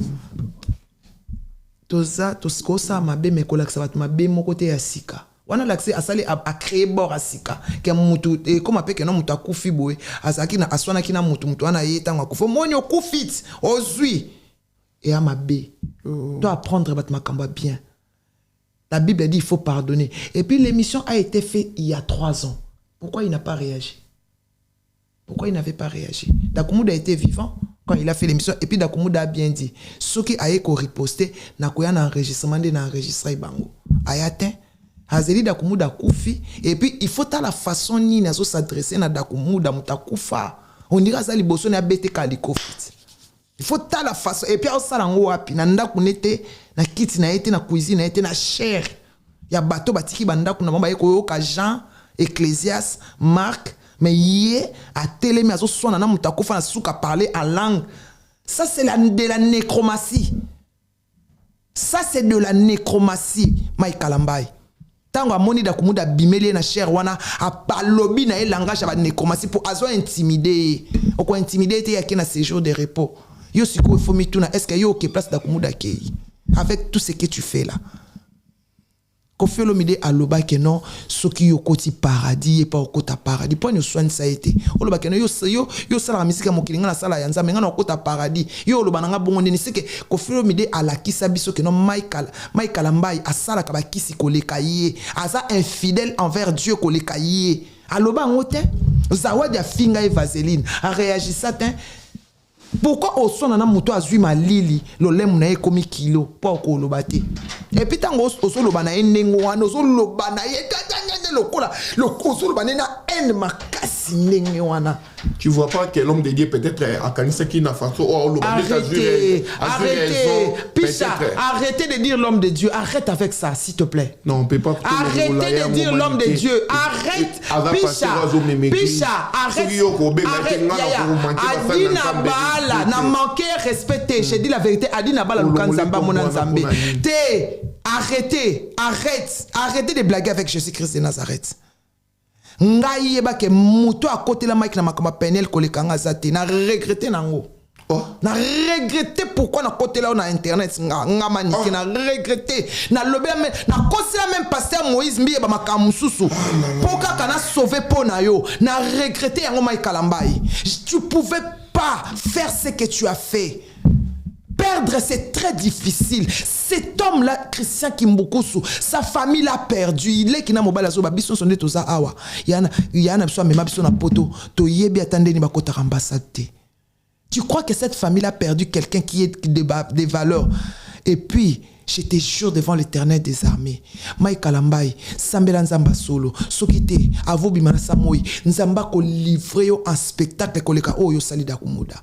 Toza toskosa mabe mekola sabat mabe mokote ya sika. On a l'accès à saler à créer bord à sika que mutu et comme appelle que non mutu akufi boy azaki na aswana kina mutu ana yeta ngakufo monyo kufit ozui et à mabe doit apprendre bat makamba bien. La Bible dit il faut pardonner et puis l'émission a été faite il y a 3 ans. Pourquoi il n'a pas réagi? Pourquoi il n'avait pas réagi? Dakumuda était vivant quand il a fait l'émission et puis Dakumuda a bien dit ce qui a été riposté n'a koya na enregistrement de na enregistrer bango ayate Azeli Dakumuda Koufi et puis il faut à la façon ni nazo s'adresser na Dakumuda mutakufa on dira ça liboso na bete kaliko fit il faut à la façon et puis on sala ngo wapi na ndaku nete na kiti na été na cuisine na été na chair ya bateau batiki banda kuna mamba yeko yoka Jean Ecclésias Marc Mais hier, à télé, mais à ce moment, on a parler en langue. Ça, c'est de la nécromancie. Ça, c'est de la nécromancie, Mike Kalambai. Tango amoni da kumuda bimeli na cher wana a palobi na langage ba nécromancie pour azo intimider. Oko intimider te yaki na séjour de repos. Yo siko il faut mituna est-ce que yo ke place da kumuda kei avec tout ce que tu fais là. Kofi Olomide aloba ke non soki yo koti paradis et pas okota paradis point yo soigne ça été. Oloba ke non yo sala musique mokilinga na sala yanza menga na okota paradis. Yo oloba nga bongo ndeni sike Kofi Olomide alakisa biso ke non Mike Kalambai asala ka ba kisi koleka ye. Aza infidèle envers Dieu koleka ye. Aloba ngote zawadi ya finga et vaseline a réagi ça tin. Pourquoi au son na muto azui malili lo lemu na ekomi kilo pour ko lobate et puis tango oso lobana enengo wana oso lobana ye tatanga lokola oso lobana na en makasi ndenge wana. Tu vois pas que l'homme de Dieu peut-être à Kanisa qui n'a pas arrêtez, arrêtez de dire l'homme de Dieu. Arrête avec ça, s'il te plaît. Non, on peut pas. Arrêtez de dire l'homme de Dieu. Arrête. Picha, arrête. Adina Bala, n'a manqué respecté. J'ai dit la vérité. Adina Bala, Lukanzamba, Monanzambe. Arrêtez de blaguer avec Jésus-Christ de Nazareth. Ngai yeba ke muto à côté la Mike na makamba penel kolekanga zate na regretter nango. Na regretter pourquoi na côté là on a internet nga maniki na regretter na lobé na kosela même pasteur Moïse mbiye ba makamususu poka kana sauver pona yo na regretter yango Mike Kalambai. Tu pouvais pas faire ce que tu as fait. Perdre, c'est très difficile. Cet homme-là, Christian Kimbukusu, sa famille l'a perdu. Il est qui n'a mobile azo babiso sonde toza awa. Yana biso amema biso na poto. To yebi atande ni bakota ambassade. Tu crois que cette famille a perdu quelqu'un qui est des valeurs? Et puis, je te jure devant l'Éternel des armées, Mike Kalambai, Sambela Nzamba solo, Sokite, Avo Bimana Samoy, Nzamba ko livrer yo en spectacle koleka o yo sali Dakumuda.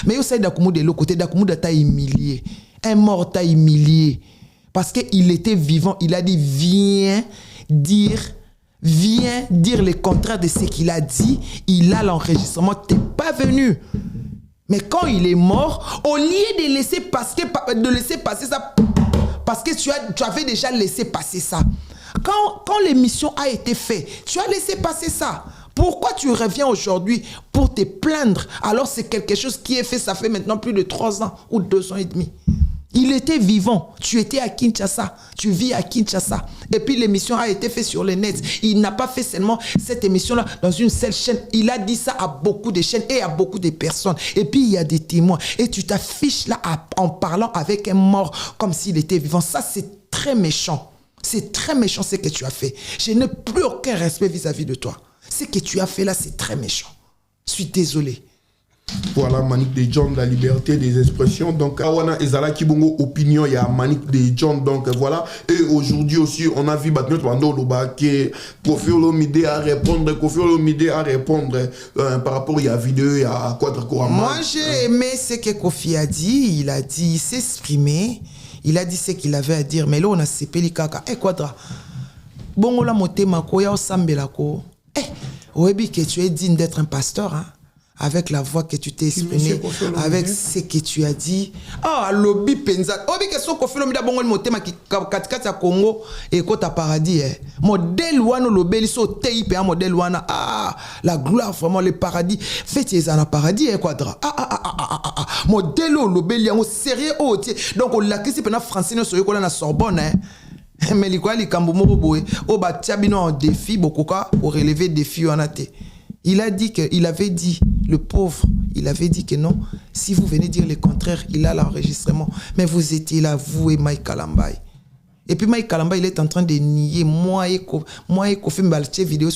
Mais yo sali Dakumuda de l'autre côté, Dakumuda t'a humilié. Un mort t'a humilié. Parce qu'il était vivant, il a dit viens dire le contraire de ce qu'il a dit. Il a l'enregistrement, t'es pas venu. Mais quand il est mort, au lieu de laisser passer ça, parce que tu avais déjà laissé passer ça. Quand l'émission a été faite, tu as laissé passer ça. Pourquoi tu reviens aujourd'hui pour te plaindre alors c'est quelque chose qui est fait, ça fait maintenant plus de 3 ans ou 2 ans et demi. Il était vivant, tu étais à Kinshasa, tu vis à Kinshasa. Et puis l'émission a été faite sur le net. Il n'a pas fait seulement cette émission-là dans une seule chaîne. Il a dit ça à beaucoup de chaînes et à beaucoup de personnes. Et puis il y a des témoins. Et tu t'affiches là en parlant avec un mort comme s'il était vivant. Ça c'est très méchant. C'est très méchant ce que tu as fait. Je n'ai plus aucun respect vis-à-vis de toi. Ce que tu as fait là c'est très méchant. Je suis désolé. Voilà, Manic de John, la liberté des expressions. Donc, Awana Ezala Kibongo, opinion, il y a Manic de John. Donc, voilà. Et aujourd'hui aussi, on a vu Batnet Wando Loba que Kofi Olomide à répondre. Par rapport à la vidéo, il y a Quadra Korama. Moi, j'ai aimé ce que Kofi a dit. Il s'est exprimé. Il a dit ce qu'il avait à dire. Mais là, on a sepeli kaka. Quadra. Bongo la motema ko ya osambela ko. Oebi que tu es digne d'être un pasteur, hein. Avec la voix que tu t'es exprimée, avec ce que tu as dit. Ah, lobby penza. Obi que son Kofi Olomide bongo motema ki katikati ya Congo et kota paradis. Modèle wana lobeli so tei pe modèle wana. Ah, la gloire vraiment le paradis. Faites ezana paradis Quadra. Modèle lobeli yango sérieux o tie. Donc on l'a kisi pena français no soyo kola na Sorbonne, hein. Mais likwa likambo moko boye o ba tiabino en défi bokoka pour relever défi wana te. Il avait dit, le pauvre, il avait dit que non, si vous venez dire le contraire, il a l'enregistrement. Mais vous étiez là, vous et Mike Kalambai. Et puis Mike Kalambai, il est en train de nier, moi et Kofi Mbalche vidéo,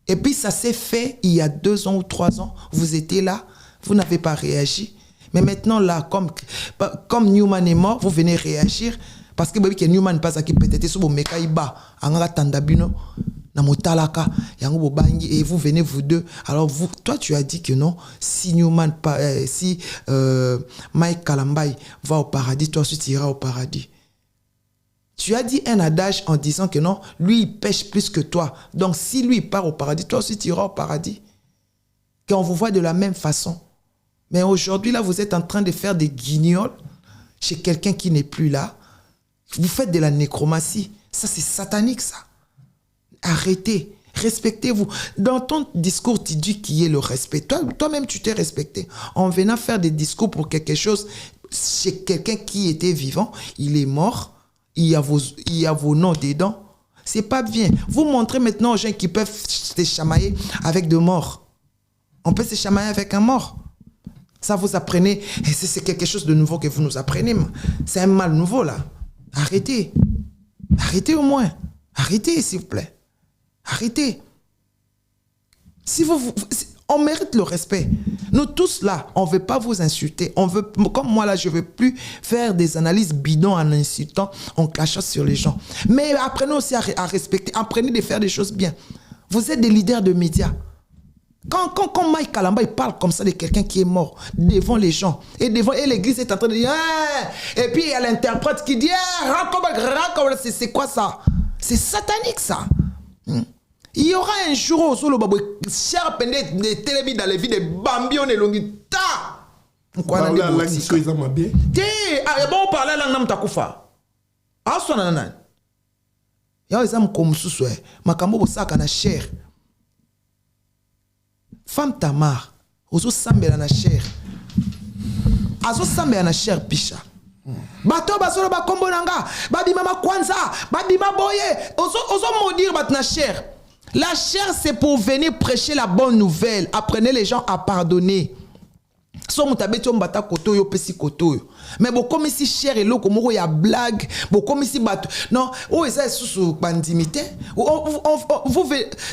et puis ça s'est fait il y a 2 ans ou 3 ans, vous étiez là, vous n'avez pas réagi. Mais maintenant là, comme Newman est mort, vous venez réagir. Parce que Newman pas qui peut-être sur Mekaiba, Anga Tandabino, Namotalaka, Yango Bobangi, et vous venez vous deux. Alors toi tu as dit que non, si Newman, Mike Kalambai va au paradis, toi aussi tu iras au paradis. Tu as dit un adage en disant que non, lui il pêche plus que toi. Donc si lui il part au paradis, toi aussi tu iras au paradis. Qu'on vous voit de la même façon. Mais aujourd'hui là, vous êtes en train de faire des guignols chez quelqu'un qui n'est plus là. Vous faites de la nécromancie. Ça c'est satanique ça. Arrêtez. Respectez-vous. Dans ton discours, tu dis qu'il y ait le respect. Toi-même, tu t'es respecté. En venant faire des discours pour quelque chose chez quelqu'un qui était vivant, il est mort, il y a vos noms dedans. C'est pas bien. Vous montrez maintenant aux gens qui peuvent se chamailler avec de morts. On peut se chamailler avec un mort. Ça, vous apprenez. Et c'est quelque chose de nouveau que vous nous apprenez. C'est un mal nouveau, là. Arrêtez. Arrêtez au moins. Arrêtez, s'il vous plaît. Arrêtez. On mérite le respect. Nous tous là, on ne veut pas vous insulter. On veut, comme moi là, je ne veux plus faire des analyses bidons en insultant, en clashant sur les gens. Mais apprenez aussi à respecter. Apprenez de faire des choses bien. Vous êtes des leaders de médias. Quand Mike Kalamba il parle comme ça de quelqu'un qui est mort devant les gens et l'église est en train de dire et puis il y a l'interprète qui dit c'est quoi ça? C'est satanique ça. Il y aura un jour où solo babo cher pendant des télévisions dans les vies de Bambi on est longi ta. Quoi na la disco ils ont bien. Ah bon parler langue na mtakufa. Aso na nani. Ya exam comme sous makambo bosaka na cher. Femme Tamar, ozo sambela na cher. Azo sambela na cher pisha. Bato basolo ba kombo nanga, babima ma kwanza, babima boye, ozo maudire bat na cher. La chair, c'est pour venir prêcher la bonne nouvelle. Apprenez les gens à pardonner. So mutabeto mbata koto yo pesi koto yo. Mais bon comme ici cher et loko moko ya blague, bon comme ici bato. Non, oh ça sous bandimité.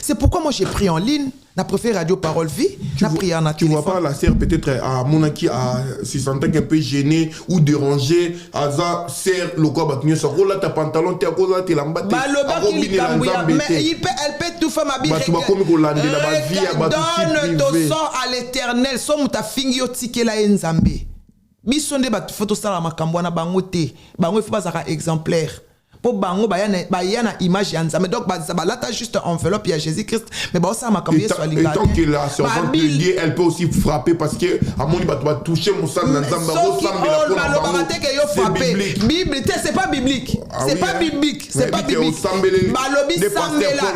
C'est pourquoi moi j'ai pris en ligne. N'a préféré Radio Parole Vie, n'a pris en tu vois pas la sœur peut-être à Monaki à se sentir un peu gêné ou dérangé à ça sœur le quoi battu ça roule ta pantalon t'es à cause t'es l'embêté mais elle peut tout faire ma bille donne ton sang à l'éternel son ta fingi otike la enzambe bisonde bat photo ça la makambo na bango te bango il faut pas ça exemplaire pour bango bayana image yanzame donc ça là juste enveloppe il y a Jésus-Christ mais bon ça m'a cambié sur et tant que la servante de Dieu elle peut aussi frapper parce que à mon va toucher mon sang dans c'est biblique Bible c'est pas biblique c'est pas biblique c'est pas biblique balobi sambela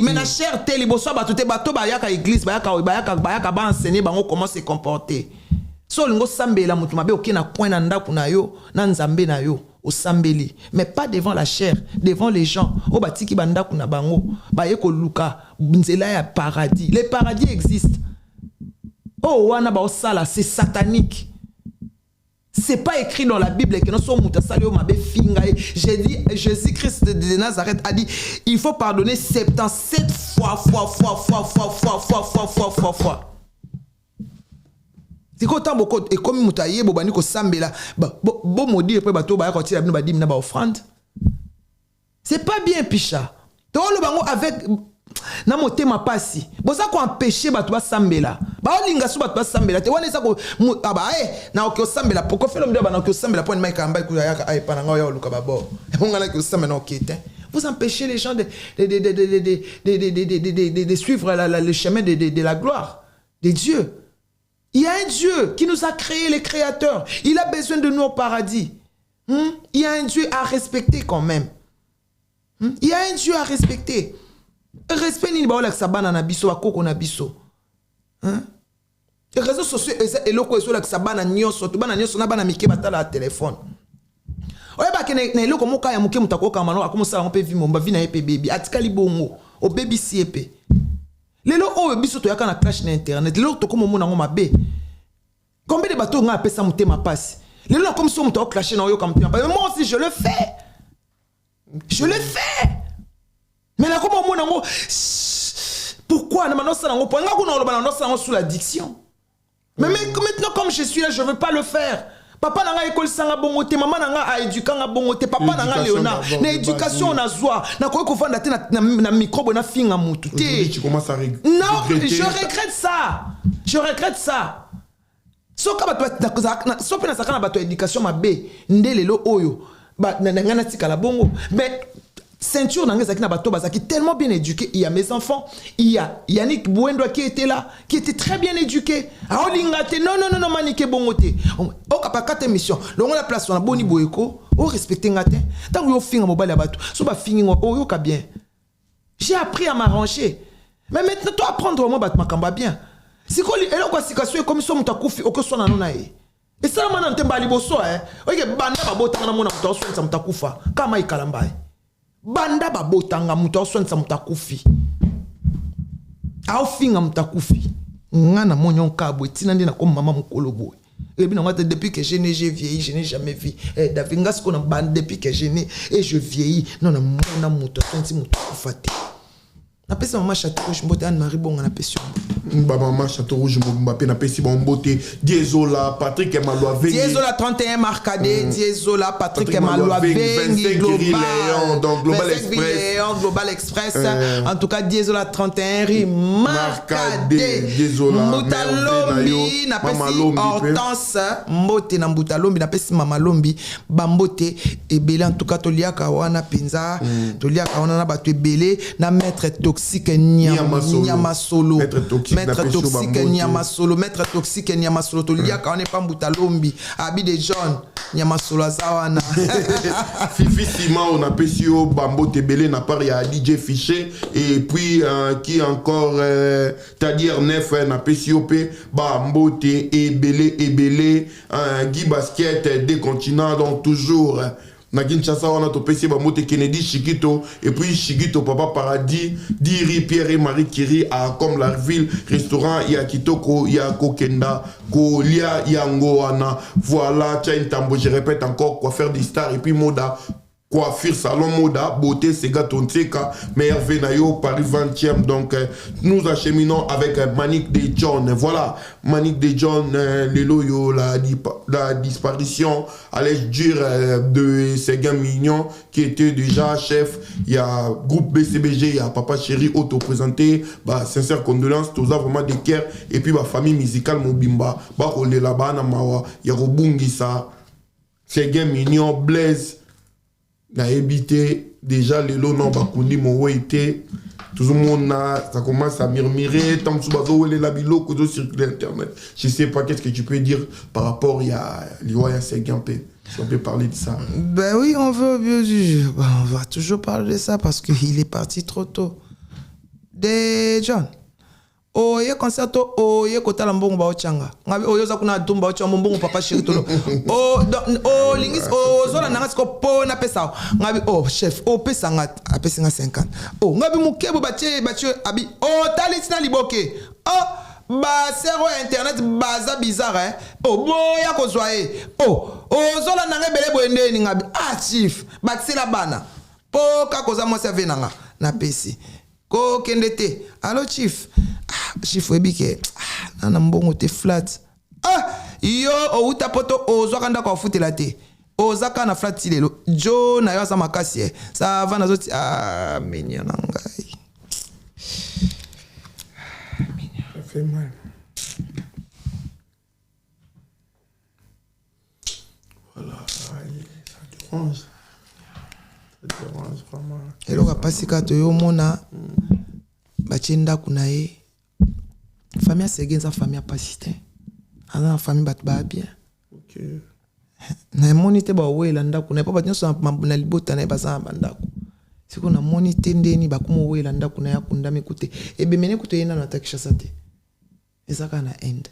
mais na cher te liboso bato bayaka église bayaka ba enseigner bango comment se comporter. So lingo sambela mutu mabe okina point na ndaku na yo na nzambe na yo o sambeli mais pas devant la chair devant les gens o batiki bandaku na bango ba yeko luka nzela ya paradis les paradis existent oh wana ba osala c'est satanique c'est pas écrit dans la Bible que non so muta sali o mabe finga j'ai dit Jésus-Christ de Nazareth a dit il faut pardonner 77 fois c'est quoi tant beaucoup et comme mutaye bobani ko sambela bo maudire pe bato ba ko tira bino ba dim na ba offrande c'est pas bien picha to lo bango avec na motema pasi boza ko empêcher bato ba sambela ba olinga su bato ba sambela te wana ça ko aba na ko sambela poko felo mdo ba na ko sambela point mai kamba ku ya ka pa na ngo ya luka ba bo e monga na ko sambela no kete vous empêchez les gens de suivre le chemin de la gloire de Dieu. Il y a un Dieu qui nous a créé, les créateurs. Il a besoin de nous au paradis. Il y a un Dieu à respecter quand même. Il y a un Dieu à respecter. Respect ni ba sa bana na biso akoko na biso. Les réseaux sociaux et loko eso la sa bana nyoso to bana nyoso na bana mike batala téléphone. Oye ba kene na eloko moka ya muke mutakoka mano akomusa on peut vivre mon ba vi na epé baby atikali bongo o baby si epé. Lelo o biso to yaka na crash na internet lelo to komo mona ngoma be combien de bateaux nga pesa mutema passe lelo comme si on to crash na yo comme mutema passe moi aussi je le fais mais là comment mona ngo pourquoi na manosa ngo po nga ko na lo bana nosa ngo sous l'addiction mais maintenant comme je suis là je veux pas le faire. Papa nanga école sanga bongote maman nanga a éduquer bongote papa nanga Léonard na éducation na zwa na ko vanda te na microbe na finga mutu te tu commences à non je regrette ça soka sope na sakana bato éducation mabe ndelelo oyo ba nangana tika la bongo mais ceinture nanga zakina bato bazaki tellement bien éduqué. Il y a mes enfants, il y a Yannick Bouendo qui était là, qui était très bien éduqué. Aolingate non manike bongote. O kapakate mission. Longo la place on a boni boyeko, o respecter ngate. Tant yo finga mobile ya bato, so ba fingi o yo ka bien. J'ai appris à m'arranger. Mais maintenant toi apprendre vraiment bat makamba bien. Si ko li elo kwa sikasyo comme so mutakufi o ko so na nona e. Et ça mana ntemba liboso Oye banda ba botanga na mona mutaso so mutakufa. Kama ikalamba banda babotanga mutu osonisa mutu akufi aofinga mutu akufi ngana monyo nkabwe tina ndi na ko mama mukolo boy et bien depuis que j'ai vieilli je n'ai jamais vu David Ngasiko na bande depuis que j'ai né et je vieillis non na mona mutu osonisi mutu akufate na pesa mama Château Rouge mbote Anne Marie Bonga na pesa maman Château Rouge Mbappé na pesa mbote Diezola Patrick Emaloa Vengi Diezola 31 Marcadé Diezola Patrick Emaloa Vengi Global Express en tout cas Diezola 31 Ri Marcadé Mbutalombi na pesa Hortense mbote na Mbutalombi na pesa Mama Lombi bambote ebele en tout cas toliaka wana penza toliaka wana na bato ebele na maître toxique Nyama Solo maître toxique Nyama Solo to lia ka on est pas Mbutalombi abi de John Nyama Solo azawana Fifi Sima on a pesio bambo tebele na part ya DJ Fiché et puis qui encore c'est-à-dire Nef na pesio pe bambo te ebele Guy Basket des continents donc toujours na Kinshasa on a topesi ba mote Kennedy Chiquito et puis Chiquito Papa Paradis Diri Pierre et Marie Curie à comme la ville restaurant ya Kitoko ya Kokenda Kolia Yangoana voilà tiens tambo je répète encore coiffeur des stars et puis moda coiffure salon moda beauté Sega Tonseka meilleur Venayo Paris 20e donc nous acheminons avec Manic de John voilà Manic de John les loyaux la disparition allait dire de Sega Mignon qui était déjà chef il y a groupe BCBG il y a Papa Chéri auto-présenté bah sincère condoléances tous vraiment des cœurs et puis ma famille musicale Mobimba bah on est là-bas na mawa il y a Robungisa Sega Mignon Blaise na habité déjà les lots non bakundi mo été tout le monde ça commence à murmurer tant que bazo les labilo que sur internet je sais pas qu'est-ce que tu peux dire par rapport il y a Liwa Seguinpé si on peut parler de ça. Ben oui on va toujours parler de ça parce que il est parti trop tôt de John oye concerto oye kotala mbongo ba ochanga ngabi oyo za kuna dumba ochanga mbongo Papa Chéri tolo lingis zola nanga siko po na pesa ngabi chef pesa nga apesa nga 50 ngabi mukebo batie abi talitina liboke ba zéro internet baza bizarre boya kozwa zola nanga bele boendeni ngabi chief batsela bana po ka koza mo serve nanga na pesi ko kendete allo chief chief webike nana mbongo te flat yo outa poto ozwaka ndako afutela te ozaka na flat lelo jo na yo aza makasi ça va nazoti menya na ngai ça fait mal voilà ça dérange vraiment eloko apasika toyomona batienda kuna ye famille Segenza famille apasi te aza na famille bato baa bien na emoni te bawela ndako na epo bato nyonso na libota na ye baza na bandako siko namoni te ndeni bakoma owela ndako na ye akundami kute ebemene kutu ye nano ata Kinshasa te ezaka na inde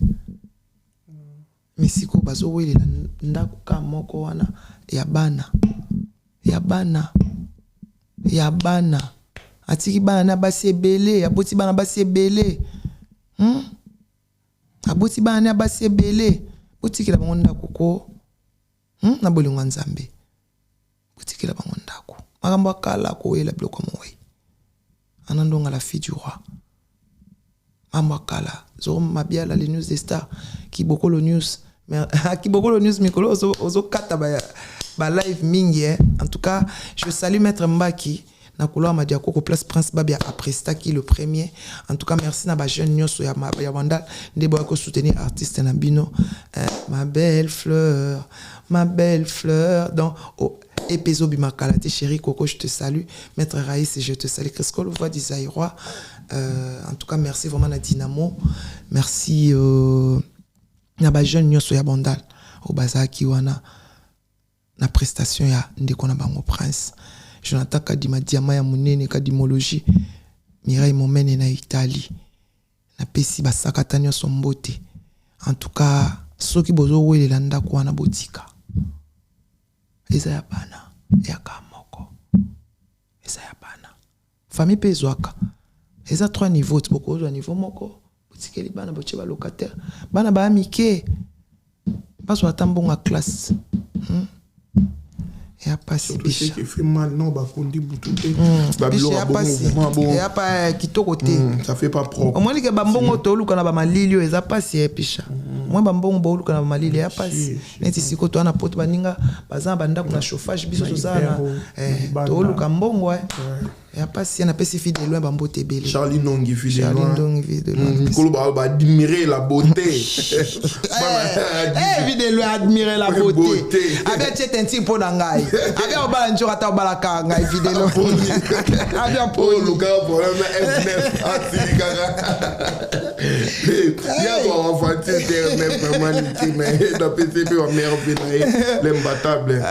mais siko bazowelela ndako ka moko wana ya bana atiki bana na basi ebele aboti bana basi ebele aboti bana na basi ebele botikela bango ndako ko na bolingo nzambe botikela bango ndako makambo akala koyela biloko moyi anandonga la fille du roi makambo akala zo mabiala les news des stars Kibokolo news mais Kibokolo news mikolo ozo kata ba live mingi en tout cas je salue maître Mbaki Nakolo Amadiako ko place Prince Babia à Presta qui le premier. En tout cas merci na ba jeune nyoso ya Wandal ndebo ko soutenir artiste na bino. Ma belle fleur donc Epezo Bimakalate chérie Coco je te salue. Maître Raïs je te salue. Cresco le voix d'Isaïroi. En tout cas merci vraiment na Dynamo. Merci na ba jeune nyoso ya Wandal au bazaki wana na prestation ya ndeko na bango Prince. Jonathan Kadima Diama ya munene kadimologie Mireille Momene na Italie na pesi basakata nyonso mbote. En tout cas soki bozo welela ndako wana botika eza ya bana ya kamoko eza ya bana famille pezwaka eza 3 niveaux bokozwa niveau moko botikeli bana boche ba locataire bana ba amike baso atambonga classe et a passé qui fait mal non ba kondi bututé et a pas kitoko-té ça fait pas propre au moins que bambongo to luka na ba malilio eza passé pisha moi bambongo bo luka na ba malilio ya passé neti siko to na poto baninga bazan banda kuna chauffage biso to sana to luka mbongo et a passé na pesi fi de loin bambo tebele Charlie Nongi fi de loin Charlie Nongi fi de loin kolo ba admirer la beauté vi de loin admirer la beauté avec cet inti pour ngai avec obala njora ta obala ka ngai vi de loin avec pour luka problème F9 asikaka ya ba fatigué mais vraiment mais da PCB wa mère l'imbattable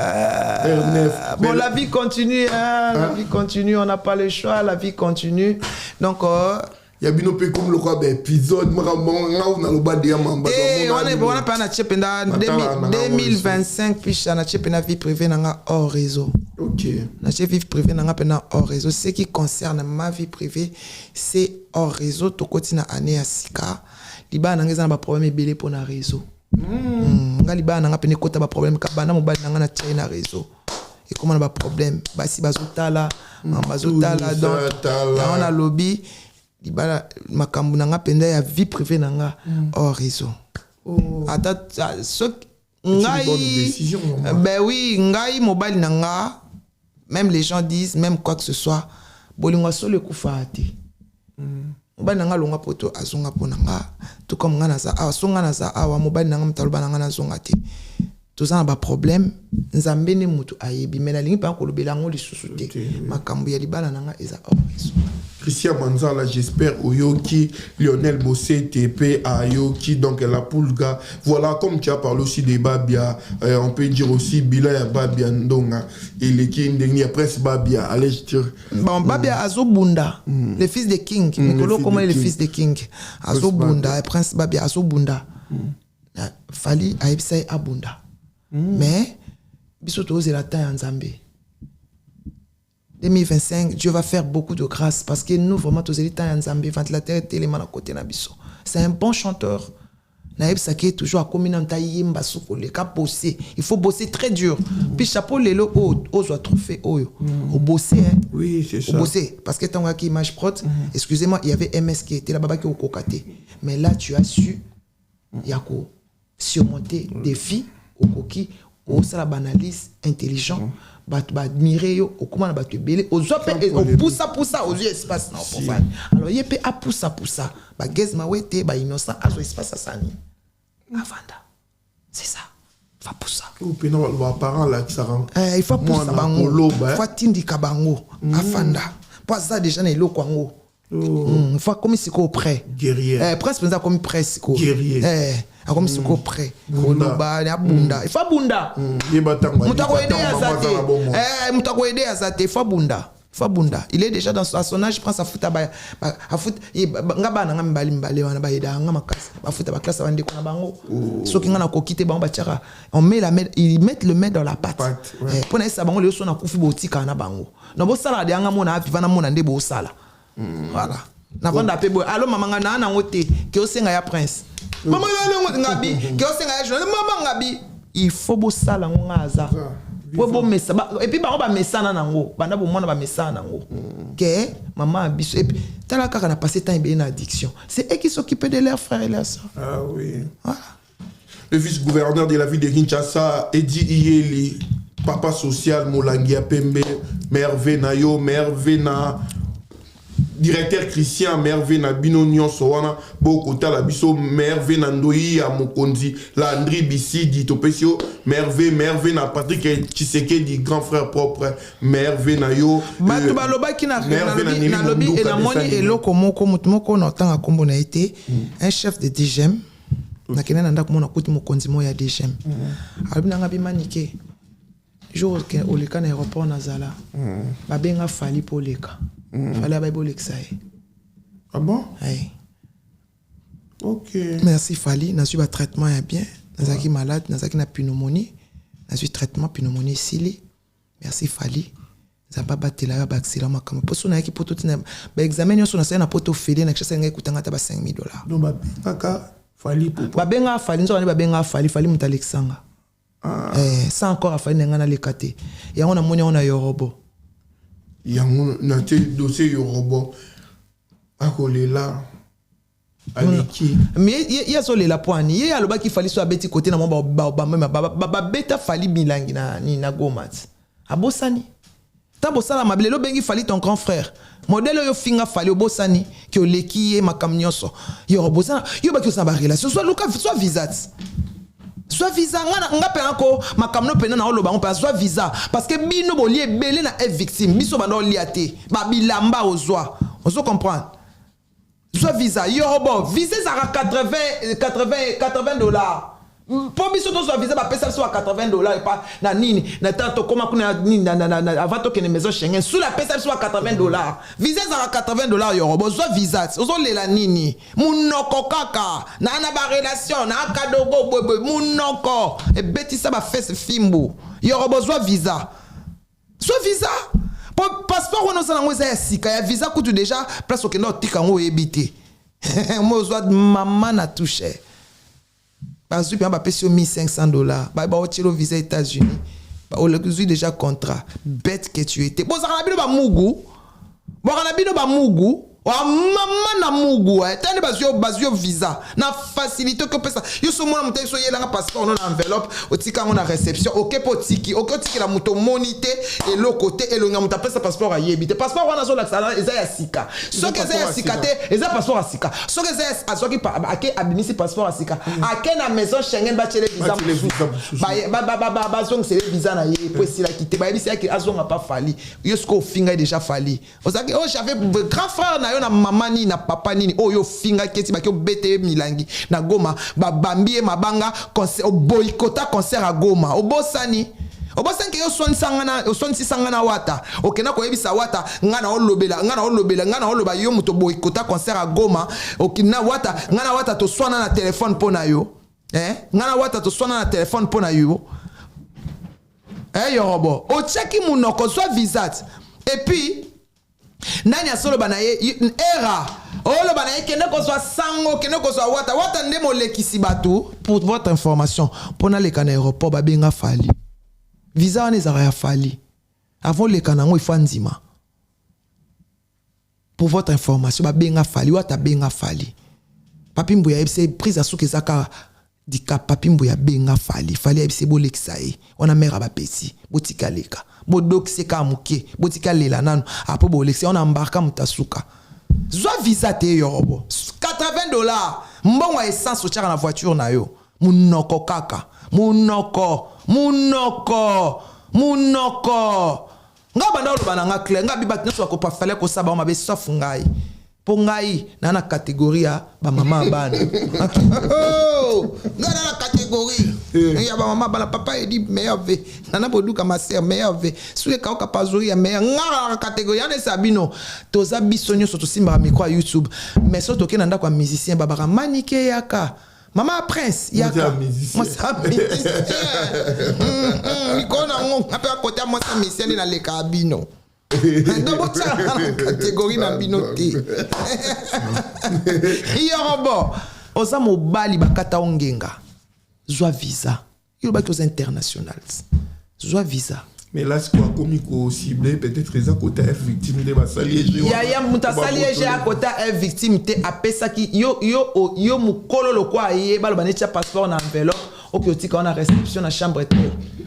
F9 bon la vie continue la vie continue on n'a pas le choix la vie continue donc ya bino pe comme le quoi épisode on a le bas de mamba on a pas na chependa 2025 puis na chependa vie privée nanga hors réseau. OK. Na vie privée nanga pena hors réseau. Ce qui concerne ma vie privée, c'est hors réseau to kotina année ya sika. Liba nanga za ba problème ebele pour na réseau. Nga liba nanga pene kota ba problème ka bana mobali nanga na tia na réseau. Et comment on a ba problème basi bazotala bazotala donc on a lobby libala makambu nanga penda ya vie privée nanga hors réseau. Ata ce ngai ben oui ngai mobile nanga même les gens disent même quoi que ce soit bolingo solo kufati mobile nanga longa poto azonga ponanga tout comme ngana za asonga na za awa mobile nanga mtaloba nanga na zonga te tout ça ba problème nzambe ne mutu ayebi mena lingi pa ko lobela ngo lisusu te makambu ya libala nanga eza hors réseau. Christian Manzala, j'espère, Oyoki, Lionel Bossé, TP, Ayoki, donc la Poulga. Voilà, comme tu as parlé aussi des Babia, on peut dire aussi Bilaya Babia Ndonga, et les King, Prince Babia, allez, je tire. Bon, Babia Azobunda, le fils de King, Nicolo, comment est le fils de King? Azobunda, Prince Babia, Azobunda. Fali, Aïbsai, Abunda. Mais, Bisoto, c'est la taille en Zambie. 2025, Dieu va faire beaucoup de grâce parce que nous, vraiment, tous les temps, Nzambe, ventilateur et téléman à côté Nabiso. C'est un bon chanteur. Naïb Sake toujours à communauté taïmba soukole, qu'à bosser. Il faut bosser très dur. Puis chapeau les lots, aux trophées, au bosser, hein. Oui, c'est ça. Au bosser. Parce que tant qu'il image prod, excusez-moi, il y avait MS qui était là-bas qui au cocaté. Mais là, tu as su, Yako, surmonter des filles au coquille, au ça la banalise, intelligent. Batu admirer yo okuma batu belé ozope poussa aux espace na profane alors yepé a poussa ba gez mawete ba innocent azo espace sani avanda c'est ça va poussa ou pena ba parent là ça rend il faut poussa bango faut tindika bango afanda pour ça déjà na eloko ango faut comme si ko prêt guerrier presque pensa comme presque guerrier comme si ko prêt koloba ya bunda il faut bunda mutako aider azate faut bunda il est déjà dans son âge prend sa foot a foot ngaba na ngambali mbale wana ba ida ngama makasi ba foot ba classe bande ko na bango soki ngana ko quitter bango ba tchara on met la main ils mettent le main dans la pâte pour na esa bango le so na kufi botika na bango na bo sala de ngamo na vivana mona nde bo sala voilà na vanda pe boy allo mama ngana na ngote ke osenga ya prince mama ngana ngabi ke osenga ya journée mama ngabi il faut bo sala ngaza bo mesa et puis ba mesana nango banda bo mona ba mesana nango ke mama biso et puis tala kaka na passer temps bien addiction c'est eux qui s'occupent de leurs frères et leurs sœurs. Ah oui, voilà. Le vice-gouverneur de la ville de Kinshasa Eddie Iyeli papa social Molangia Pembe, Merve na yo, Merve na directeur Christian, Merve na bino nyonso wana boko tala biso, Merve na ndoi ya mokonzi Landry Bisidi topesio, Merve na Patrick Tshisekedi grand frère propre, Merve na yo batu baloba ki na lobi et la moni eloko moko mutu moko na tanga kombo na été un chef de DGM na kena nda ko mona kuti mokonzi mo ya DGM alobi nanga bimanike jour que oleka na aéroport nazala babenga fali poleka fali abaybolekisa ye. Ah bon? Oui. Ok. Merci Fali, na suis ba traitement ya bien, nazaki malade, nazaki na pneumonie, na suis traitement pneumonie sili. Merci Fali. Zaba batela ya ba accident makama. Poso na yaki poto tina ba examen yo so na sa na poto fele na kisa nga ikutanga ta ba $5,000. Donc ba kaka Fali pour ba benga Fali nzo ba benga Fali mutalexanga. Ça encore Fali nga na lekate. Yango na moni on a yorobo. Yango na te dossier yorobo. Akolela. Mais il y a sur la poigne. Il y a le bas qui fallait soit bêti côté na ba beta fali bilangi na gomat. Abosani. Ta bosala mabele lo bengi fali ton grand frère. Modèle yo finga fali obosani ki o leki ma kamnyoso. Yo obosana yo ba ki sa ba relation soit luka soit visat. Soit visa nga pe anko makamno pena na oloba on pa soit visa parce que bino bo lié belé na est victime biso ba no liaté ba bilamba ozwa. Ozo comprendre. Soit visa, yorobo, visa ça à $80. Pour biso to soit visa ba pesa soit $80 et pas na nini na tanto comment kuna nini na avant to que les maisons Schengen sous la pesa soit $80. Visa ça à $80 yorobo, soit visa, ozo lela nini. Munoko kaka, na ba relation, na kadogo bobo, munoko e beti ça ba fait fimbu. Yorobo soit visa. Soit visa. Pour passeport on a ngweza ya sika ya visa kutu déjà place okenda otika ngo ebité mo zo maman na touché bazu bien ba pesi $1,500 ba otiro visa États-Unis ba o le déjà contrat bête que tu étais bon ça na bino ba mugu wa maman na mugu tande bazio visa na facilité que pesa yo so mona mutai so yela passeport na enveloppe otika ngona réception OK potiki OK otiki la muto monité et le côté et le ngamuta pesa passeport a yebite passeport wana so la sala eza ya sika so que eza ya sika te eza passeport a sika so que eza asoki pa ake abinisi passeport a sika ake na maison Schengen ba chele visa ba so c'est visa na ye pour si la quitter ba yebisi ake azonga pas fali yo sko finga déjà fali ozaki oh j'avais grand frère na na mama ni na papa nini oyo finga keti ba ki obete milangi na Goma ba bambie mabanga concert boycota concert a Goma obosani ke yo sonsi sangana wata okena ko yebisa wata ngana oloba yo muto boycota concert a Goma okina wata ngana wata to swana na téléphone pona yo ngana wata to swana na téléphone pona yo yorobo o cheki munoko soit visat et puis nani asolo banaye era olo banaye kende ko so sango kende ko so wata ndemo lekisi batu pour votre information pona le kana aéroport ba benga fali visa wana ezara ya fali avant le kana ngo ifanzima pour votre information ba benga fali wata benga fali papi mbuya ebse prise à souke zaka dika papi mbuya benga fali ebse bo lekisa e ona mera ba pesi botika leka bodokse ka muke botika lela nanu apo bolexi on embarka mutasuka zwa visa te yorobo $80 mbongo essence ochaka na voiture na yo munoko kaka munoko nga banda oloba na nga clair nga biba nyonso ko pa fallait ko saba ma be sofu ngai po ngai na catégorie ba mama bana nga na catégorie ya ba mama bana papa edi meilleur ve nana boduka ma sœur meilleur ve suke ka ka pazori ya meilleur nga na catégorie ya sabino toza bisonyo soto simba micro YouTube mais soto ke nanda kwa musicien babaka manike yaka Mama Prince, yaka. Moi ça musicien. Ikona ngo ngape côté moi ça musicien na le cabino. Donc ça la catégorie na binoté. Yorobo. Oza mobali bakata ongenga. Zwa visa. Il ba aux internationals. Zwa visa. Mais là, c'est quoi comme il ciblé peut-être les à côté victime de basalier. Ya mutasalier j'ai à côté victime te apesa ki yo mukolo lo kwa ye balo banetia passeport na enveloppe okioti ka na réception na chambre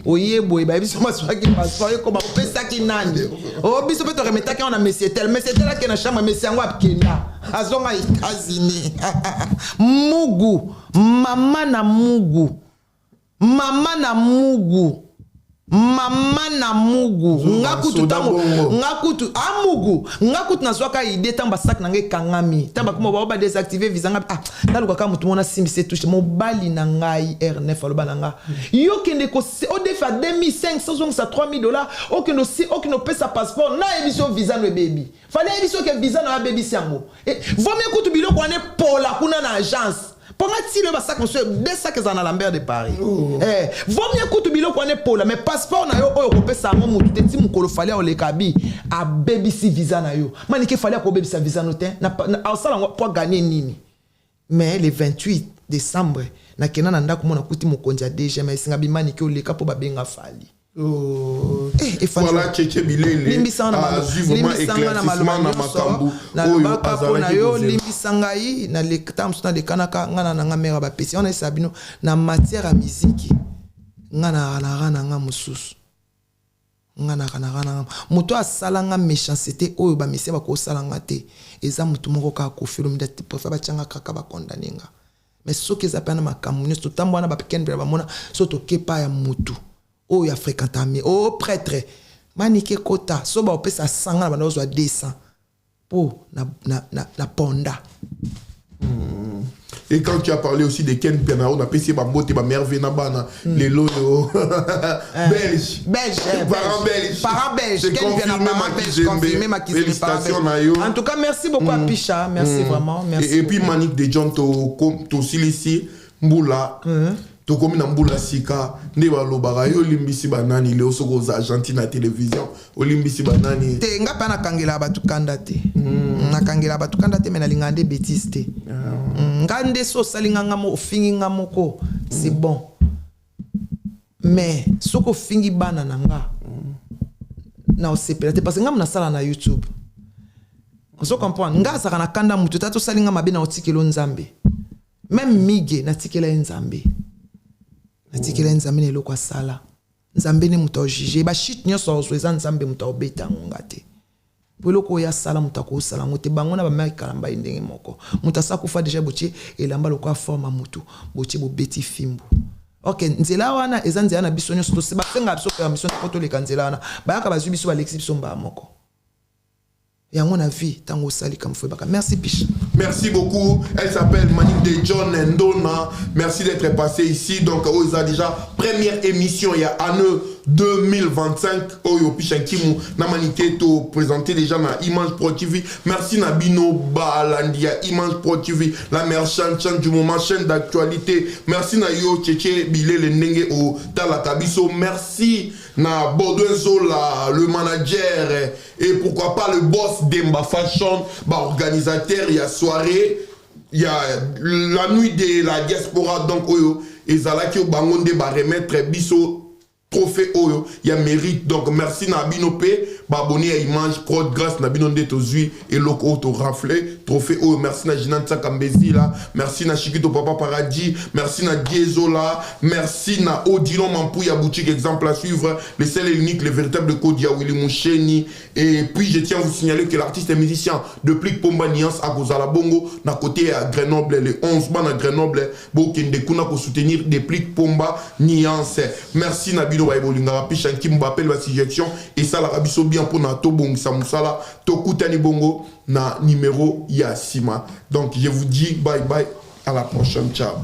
oye boye ba biso maswaki passeport ko ba pesa ki nani o biso pe to remeta ki on a monsieur tel la ki na chambre monsieur ngo apkenda azonga États-Unis mugu mama na mugu ngakutu tango ngakutu amugu ngakutu na swaka ide tamba sak nange kangami tamba kuma ba désactiver visanga taluka ka mutu mona simbi se touche mobali na ngai R9 aloba nanga yo kende ko o defa 2500 ça $3000 okino pesa passeport na émission visa no baby fallait émission que visa na baby sango et vaut mieux kutu biloko ane pola kuna na agence. Pour moi, si le sac, monsieur, 2 sacs à Lambert de Paris. Vaut mieux que tu bilan qu'on est pour là, mais passeport na yo, on peut ça, mon tout petit mon colo fallait au lekabi à BBC visa na yo. Manique fallait qu'on BBC visa noté, na ça on pas gagner nini. Mais le 28 décembre, na kena nanda ko mona kuti mo konja déjà mais singa bi manique au leka pour ba benga fali. Voilà Tchétché Bilele a vraiment éclaircissement na makambu oyo azalaki yo limbisangai na le tamsuna de kanaka ngana na ngamera ba pesi on a sabino na matière à musique ngana na nga mususu ngana muto asalanga méchanceté oyo ba mesi ba ko salanga te eza mutu moko ka ko film de préfère ba tchanga kaka ba condamner nga mais soki za pana makambu ne so tambwana ba peken ba mona so to kepa ya mutu oh ya fréquenté oh prêtre manique kota so ba opesa sanga na bazo 200 pour na ponda. Et quand tu as parlé aussi de Ken Penao, on a passé ma beauté, ma merveille, les lots belges. Parents belges. Ken Penao, félicitations. En tout cas, merci beaucoup à Picha. Merci vraiment. Merci. Et puis, Manique de John, to Silici, Mboula. To komi na mbula sika ne ba lobaka yo limbisi banani le osoko za Argentine na télévision olimbisi banani te nga pa na kangela ba tukanda te na kangela ba tukanda te mena lingande bêtise te ngande so salinga ngamo ofingi ngamoko c'est bon mais soko fingi bana nanga na osepela te parce que ngam na sala na YouTube on se comprend nga saka na kanda mutu tato salinga mabe na otikelo nzambe même mige na tikela nzambe atikela nzambe ne lokwa sala nzambe ne muta ojije ba shit nyoso ozo nzambe muta obeta ngate boloko ya sala muta ko sala ngote bango na ba mai kalamba indenge moko muta sakufa deja boche elamba lokwa forma mutu boche bo beti fimbu ok nzela wana ezanzela na biso nyoso to se ba fenga biso permission ko to le kanzela wana ba yaka ba zubiso Alexis biso mba moko et à mon avis, tango sali comme faut baka. Merci Piche. Merci beaucoup. Elle s'appelle Manique de John Ndona. Merci d'être passé ici. Donc, oh, ils ont déjà première émission il y a année 2025. Oh, yo Piche Kimu na Manique to présenté déjà na Image Pro TV. Merci Nabino Balandia Image Pro TV, la meilleure chaîne du moment, chaîne d'actualité. Merci na yo Tchétché Bilele Nenge au Talakabiso. Merci na Baudouin Zola, le manager et pourquoi pas le boss d'Emba Fashion, bah organisateur, il y a soirée, il y a la nuit de la diaspora, donc oyo, et Zalaki au Bangonde va remettre biso trophée oyo, il y a mérite, donc merci Nabino P, bah abonné à Image Prod, grâce Nabino Nde Tozui et Loko Auto Raflé, trophée oyo, merci na Jinan Tsakambezi là, merci na Chikito Papa Paradis, merci na Diezola, merci na Odilon Mampouya boutique, exemple à suivre, le seul et l'unique, le véritable Kodia Willy Moucheni, et puis je tiens à vous signaler que l'artiste et musicien de Plik Pomba Niance à Gozala Bongo, na côté à Grenoble, les 11 ban à Grenoble, Bokende Kuna pour soutenir des Plik Pomba Niance, merci Nabino Waibolinga, Pichanki Mbapel la suggestion, et ça la rabiso bien pour na Tobong Samusala, Tokutani Bongo, na numéro Yassima. Donc je vous dis bye bye, à la prochaine, ciao.